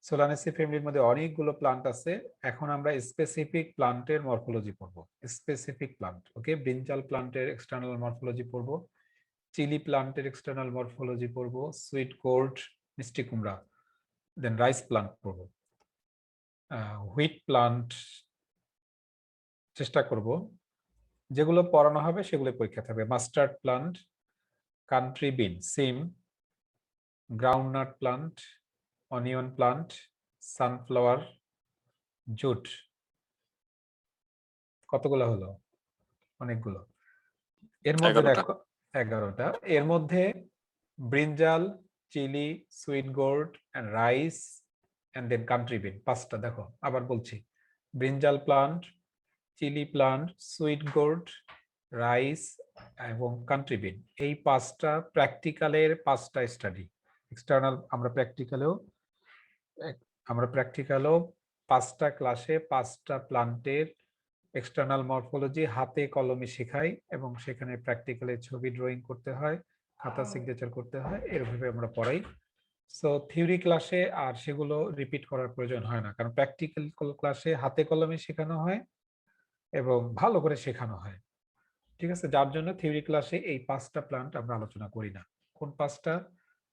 সোলানেসি ফ্যামিলির মধ্যে অনেকগুলো প্লান্ট আছে। এখন আমরা স্পেসিফিক প্লান্টের মরফোলজি পড়বো। Specific plant, okay. ব্রিঞ্জাল প্লান্টের এক্সটার্নাল মরফোলজি পড়বো, চিলি প্লান্টের এক্সটার্নাল মরফোলজি পড়বো, সুইট গোর্ড, মিষ্টি কুমড়া, দেন রাইস প্লান্ট পড়বো, হুইট প্লান্ট চেষ্টা করব, যেগুলো পড়ানো হবে সেগুলো পরীক্ষা থাকবে। মাস্টার্ড প্লান্ট, কান্ট্রি বিন, সিম, groundnut plant, onion plant, sunflower, jute. কতগুলো হলো? অনেকগুলো। এর মধ্যে দেখো 11টা। এর মধ্যে brinjal, chilli, sweet gourd and rice and then country bean, 5টা। দেখো আবার বলছি, brinjal plant, chilli plant, sweet gourd, rice এবং কান্ট্রি বিন, এই 5টা প্র্যাকটিক্যালের 5টা স্টাডি। এক্সটার্নাল আমরা প্র্যাকটিক্যালেও 5টা ক্লাসে 5টা প্লান্টের এক্সটার্নাল মরফোলজি হাতে কলমে শেখাই এবং সেখানে প্র্যাকটিক্যালে ছবি ড্রয়িং করতে হয়, খাতা সিগনেচার করতে হয়, এরভাবে আমরা পড়াই। সো থিওরি ক্লাসে আর সেগুলো রিপিট করার প্রয়োজন হয় না, কারণ প্র্যাকটিক্যাল ক্লাসে হাতে কলমে শেখানো হয় এবং ভালো করে শেখানো হয়। ঠিক আছে, যার জন্য থিওরি ক্লাসে এই 5টা প্লান্ট আমরা আলোচনা করি না। কোন 5টা?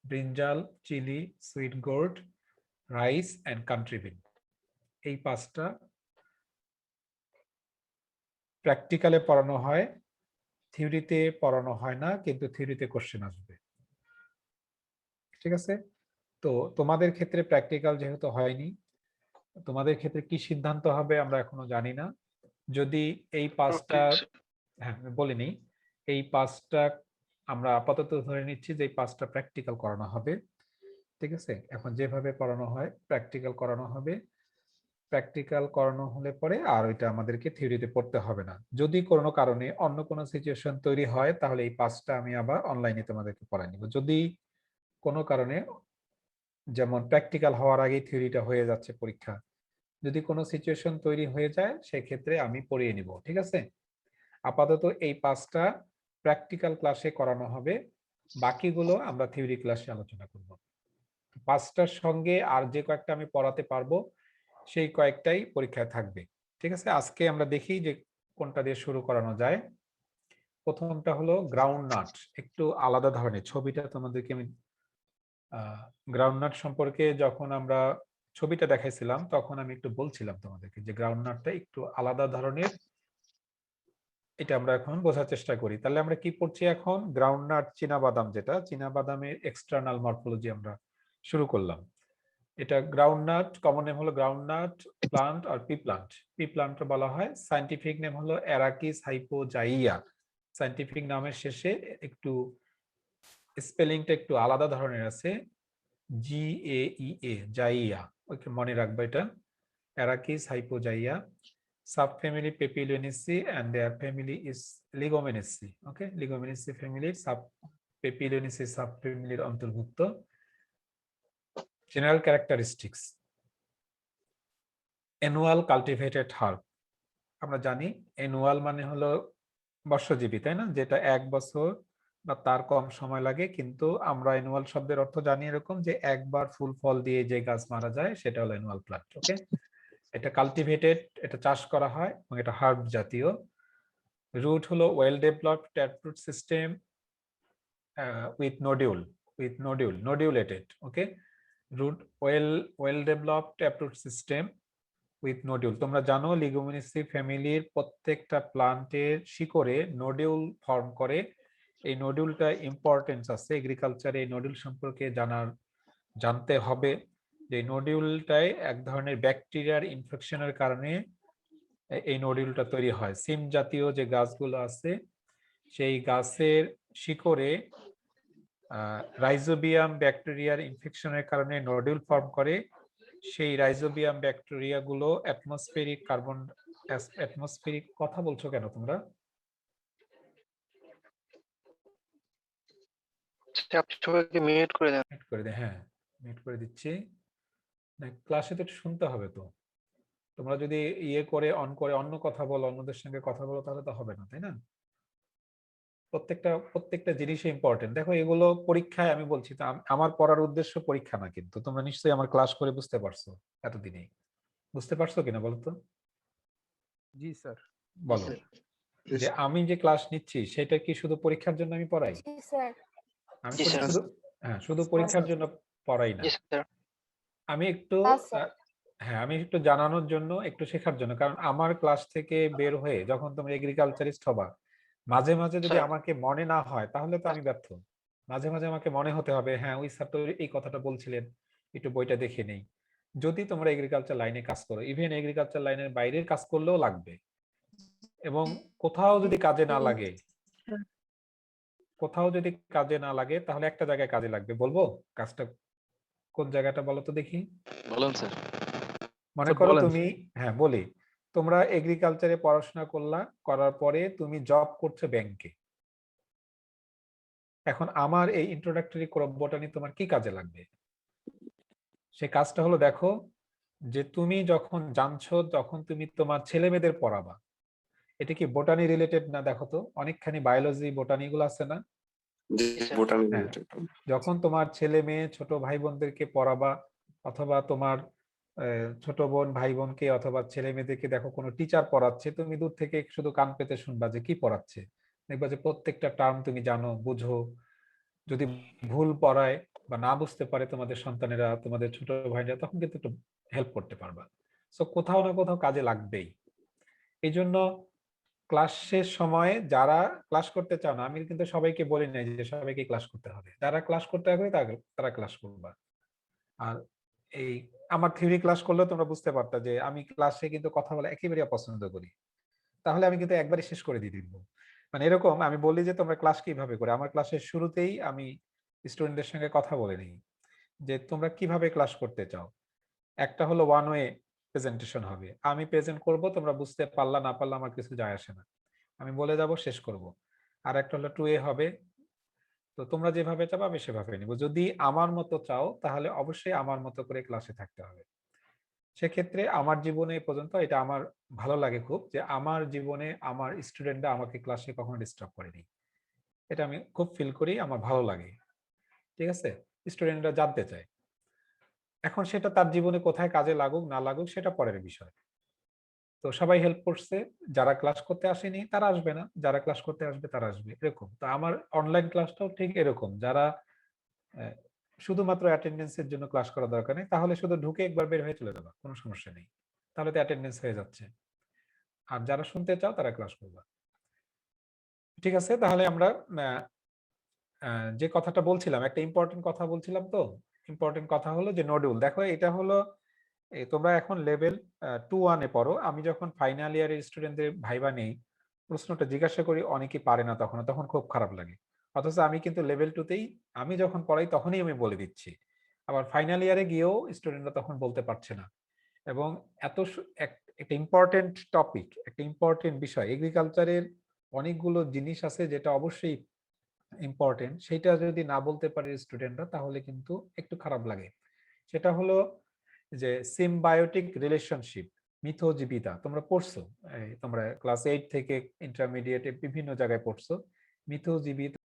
Brinjal, chilli, sweet gourd, rice and country bean, এই 5টা প্র্যাকটিক্যালে পড়ানো হয়, থিওরিতে পড়ানো হয় না, কিন্তু থিওরিতে কোশ্চেন আসবে। ঠিক আছে, তো তোমাদের ক্ষেত্রে প্র্যাকটিক্যাল যেহেতু হয়নি, তোমাদের ক্ষেত্রে কি সিদ্ধান্ত হবে আমরা এখনো জানি না। যদি এই 5টা, হ্যাঁ বলিনি, এই 5টা আমরা আপাতত ধরে নিচ্ছি যে এই 5টা প্র্যাকটিক্যাল করানো হবে। ঠিক আছে, এখন যেভাবে পড়ানো হয় প্র্যাকটিক্যাল করানো হবে। প্র্যাকটিক্যাল করানো হলে পরে আর ওইটা আমাদেরকে থিওরিতে পড়তে হবে না। যদি কোনো কারণে অন্য কোনো সিচুয়েশন তৈরি হয় তাহলে এই 5টা আমি আবার অনলাইনে তোমাদেরকে পড়াই নিব। যদি কোনো কারণে, যেমন প্র্যাকটিক্যাল হওয়ার আগেই থিওরিটা হয়ে যাচ্ছে পরীক্ষা, যদি কোনো সিচুয়েশন তৈরি হয়ে যায় সেক্ষেত্রে আমি পড়িয়ে নিব। ঠিক আছে, আপাতত এই 5টা প্র্যাকটিক্যাল ক্লাসে করানো হবে, বাকিগুলো আমরা থিওরি ক্লাসে আলোচনা করব। 5টার সঙ্গে আর যে কয়েকটা আমি পড়াতে পারবো সেই কয়েকটাই পরীক্ষায় থাকবে। ঠিক আছে, আজকে আমরা দেখি যে কোনটা দিয়ে শুরু করানো যায়। প্রথমটা হলো গ্রাউন্ড নাট, একটু আলাদা ধরনের। ছবিটা তোমাদেরকে আমি গ্রাউন্ড নাট সম্পর্কে যখন আমরা ছবিটা দেখাইছিলাম তখন আমি একটু বলছিলাম তোমাদেরকে যে গ্রাউন্ড নাটটা একটু আলাদা ধরনের, এটা আমরা এখন বোঝার চেষ্টা করি। তাহলে আমরা কি পড়ছি এখন? গ্রাউন্ড নাট, চীনাবাদাম, যেটা চীনাবাদামের এক্সটার্নাল মরফোলজি আমরা শুরু করলাম। এটা গ্রাউন্ড নাট, কমন নেম হলো গ্রাউন্ড নাট প্লান্ট আর পি প্লান্ট। পি প্লান্ট বলা হয়, সায়েন্টিফিক নেম হলো অ্যারাকিস হাইপোজাইয়া। সায়েন্টিফিক নামের শেষে একটু স্পেলিংটা একটু আলাদা ধরনের আছে, GAEA, জাইয়া, ওকে মনে রাখবে এটা, Arachis hypogaea. Subfamily Papilionaceae and their family is Leguminosae. Okay, Leguminosae family, Papilionaceae সাবফ্যামিলির অন্তর্ভুক্ত। General characteristics, annual cultivated herb. আমরা জানি অ্যানুয়াল মানে হলো বর্ষজীবী, তাই না, যেটা 1 বছর বা তার কম সময় লাগে, কিন্তু আমরা অ্যানুয়াল শব্দের অর্থ জানি এরকম যে একবার ফুল ফল দিয়ে যে গাছ মারা যায় সেটা হলো অ্যানুয়াল প্লান্ট। ওকে, এটা কাল্টিভেটেড, এটা চাষ করা হয় এবং এটা হার্ব জাতীয়। রুট হলো well developed taproot system with nodulated. Okay, root well developed taproot system with nodule. তোমরা জানো লিগুমিনেসি ফ্যামিলির প্রত্যেকটা প্লান্টের শিকড়ে নোডিউল ফর্ম করে। এই নোডিউলটা ইম্পর্টেন্স আছে এগ্রিকালচারে, এই নোডিউল সম্পর্কে জানতে হবে। যে নোডিউলটাই এক ধরনের ব্যাকটেরিয়ার ইনফেকশনের কারণে এই নোডিউলটা তৈরি হয়। সিম জাতীয় যে গাছগুলো আছে সেই গাছের শিকড়ে রাইজোবিয়াম ব্যাকটেরিয়ার ইনফেকশনের কারণে নোডিউল ফর্ম করে। সেই রাইজোবিয়াম ব্যাকটেরিয়া গুলো অ্যাটমসফেরিক কথা বলছো কেন তোমরা?
আপনি সবাইকে মিউট করে দেন।
মিউট করে দে, হ্যাঁ মিউট করে দিচ্ছি। ক্লাসে তো শুনতে হবে তো, তোমরা যদি ইয়ে করে অন করে অন্য কথা বলো, অন্যদের সঙ্গে কথা বলো, তাহলে তো হবে না, তাই না? প্রত্যেকটা জিনিসই ইম্পর্টেন্ট। দেখো এগুলো পরীক্ষায় আমি বলছি তো আমার পড়ার উদ্দেশ্য পরীক্ষা না, কিন্তু তোমরা নিশ্চয়ই আমার ক্লাস করে বুঝতে পারছো এতদিনে। বুঝতে পারছো কিনা বলো তো?
জি স্যার।
বলো যে আমি যে ক্লাস নিচ্ছি সেটা কি শুধু পরীক্ষার জন্য আমি পড়াই?
জি স্যার।
আমি
জি স্যার।
শুধু শুধু পরীক্ষার জন্য পড়াই না।
জি স্যার।
আমি একটু
না স্যার।
হ্যাঁ, আমি একটু জানানোর জন্য, একটু শেখার জন্য। কারণ আমার ক্লাস থেকে বের হয়ে যখন তুমি এগ্রিকালচারিস্ট হবা, মাঝে মাঝে যদি
স্যার।
আমাকে মনে না হয় তাহলে তো আমি ব্যর্থ। মাঝে মাঝে আমাকে মনে হতে হবে, হ্যাঁ ওই স্যার তো এই কথাটা বলছিলেন, একটু বইটা দেখে নেই। যদি তোমরা এগ্রিকালচার লাইনে কাজ করো, ইভেন এগ্রিকালচার লাইনের বাইরে কাজ করলেও লাগবে। এবং কোথাও যদি কাজে না লাগে, তাহলে একটা জায়গায় কাজে লাগবে। বলবো কাজটা কোন জায়গাটা বলো তো দেখি।
বলুন স্যার।
মনে করো তুমি, হ্যাঁ বলি, তোমরা এগ্রিকালচারে পড়াশোনা করার পরে তুমি জব করছো ব্যাংকে। এখন আমার এই ইন্ট্রোডাক্টরি ক্রপ বটানি তোমার কি কাজে লাগবে? সে কাজটা হলো, দেখো যে তুমি যখন জানছো, যখন তুমি তোমার ছেলে মেয়েদের পড়াবা, এটা কি বোটানি রিলেটেড না? দেখো তো অনেকখানি বায়োলজি বোটানি গুলো আছে না? হ্যাঁ, যখন তোমার ছেলে মেয়ে ছোট ভাই বোনদেরকে পড়াবা, অথবা তোমার ছোট বোন ভাই বোনকে অথবা ছেলে মেয়েদেরকে দেখো কোনো টিচার পড়াচ্ছে, তুমি দূর থেকে শুধু কান পেতে শুনবা যে কি পড়াচ্ছে। দেখবা যে প্রত্যেকটা টার্ম তুমি জানো, বুঝো। যদি ভুল পড়ায় বা না বুঝতে পারে তোমাদের সন্তানেরা, তোমাদের ছোট ভাইরা, তখন কিন্তু একটু হেল্প করতে পারবা। সো কোথাও না কোথাও কাজে লাগবেই। এই জন্য ক্লাসের সময় যারা ক্লাস করতে চাও না, আমি কিন্তু সবাইকে বলি নাই যে সবাইকে ক্লাস করতে হবে। যারা ক্লাস করতে হবে তারা ক্লাস করবা। আর এই আমার থিওরি ক্লাস করলে তোমরা বুঝতে পারতা যে আমি ক্লাসে কিন্তু কথা বলা একেবারে অপছন্দ করি। তাহলে আমি কিন্তু একবারই শেষ করে দিয়ে দিব। মানে এরকম আমি বলি যে তোমরা ক্লাস কিভাবে করে, আমার ক্লাসের শুরুতেই আমি স্টুডেন্টদের সঙ্গে কথা বলে নিই যে তোমরা কিভাবে ক্লাস করতে চাও। একটা হলো ওয়ান ওয়ে প্রেজেন্টেশন হবে, আমি প্রেজেন্ট করব, তোমরা বুঝতে পারলা না পারলা আমার কিছু যায় আসে না, আমি বলে যাব শেষ করব। আর একটা হলো টু ওয়ে হবে, তো তোমরা যেভাবে চাও আমি সেভাবে নিব। যদি আমার মতো চাও তাহলে অবশ্যই আমার মতো করে ক্লাসে থাকতে হবে। সেক্ষেত্রে আমার জীবনে এ পর্যন্ত এটা আমার ভালো লাগে খুব, যে আমার জীবনে আমার স্টুডেন্টরা আমাকে ক্লাসে কখনো ডিস্টার্ব করেনি। এটা আমি খুব ফিল করি, আমার ভালো লাগে। ঠিক আছে, স্টুডেন্টরা জানতে চায়। এখন সেটা তার জীবনে কোথায় কাজে লাগুক না লাগুক সেটা পরের বিষয়। তো সবাই হেল্প করছে, যারা ক্লাস করতে আসেনি তারা আসবে না, যারা ক্লাস করতে আসবে তারা আসবে, এরকম। তো আমার অনলাইন ক্লাসটাও ঠিক এরকম, যারা আহ, শুধুমাত্র অ্যাটেন্ডেন্সের জন্য ক্লাস করা দরকার নেই, তাহলে শুধু ঢুকে একবার বের হয়ে চলে যাবা, কোনো সমস্যা নেই, তাহলে তো অ্যাটেন্ডেন্স হয়ে যাচ্ছে। আর যারা শুনতে চাও তারা ক্লাস করবা। ঠিক আছে, তাহলে আমরা আহ, যে কথাটা বলছিলাম, একটা ইম্পর্টেন্ট কথা বলছিলাম। তো ইম্পর্টেন্ট কথা হলো যে নডিউল। দেখো এটা হলো তোমরা এখন লেভেল 2-1 পড়ো। আমি যখন ফাইনাল ইয়ারের স্টুডেন্টদের ভাইবা নেই, প্রশ্নটা জিজ্ঞাসা করি, অনেকেই পারে না, তখন খুব খারাপ লাগে। অথচ আমি কিন্তু লেভেল 2তেই আমি যখন পড়াই তখনই আমি বলে দিচ্ছি। আবার ফাইনাল ইয়ারে গিয়েও স্টুডেন্টরা তখন বলতে পারছে না। এবং এত একটা ইম্পর্টেন্ট টপিক, একটা ইম্পর্টেন্ট বিষয়, এগ্রিকালচারের অনেকগুলো জিনিস আছে যেটা অবশ্যই ইম্পর্টেন্ট, সেটা যদি না বলতে পারে স্টুডেন্টরা তাহলে কিন্তু একটু খারাপ লাগে। সেটা হলো যে সিম্বায়োটিক রিলেশনশিপ, মিথজীবিতা। তোমরা পড়ছো, তোমরা ক্লাস 8 থেকে ইন্টারমিডিয়েটে বিভিন্ন জায়গায় পড়ছো মিথজীবিতা।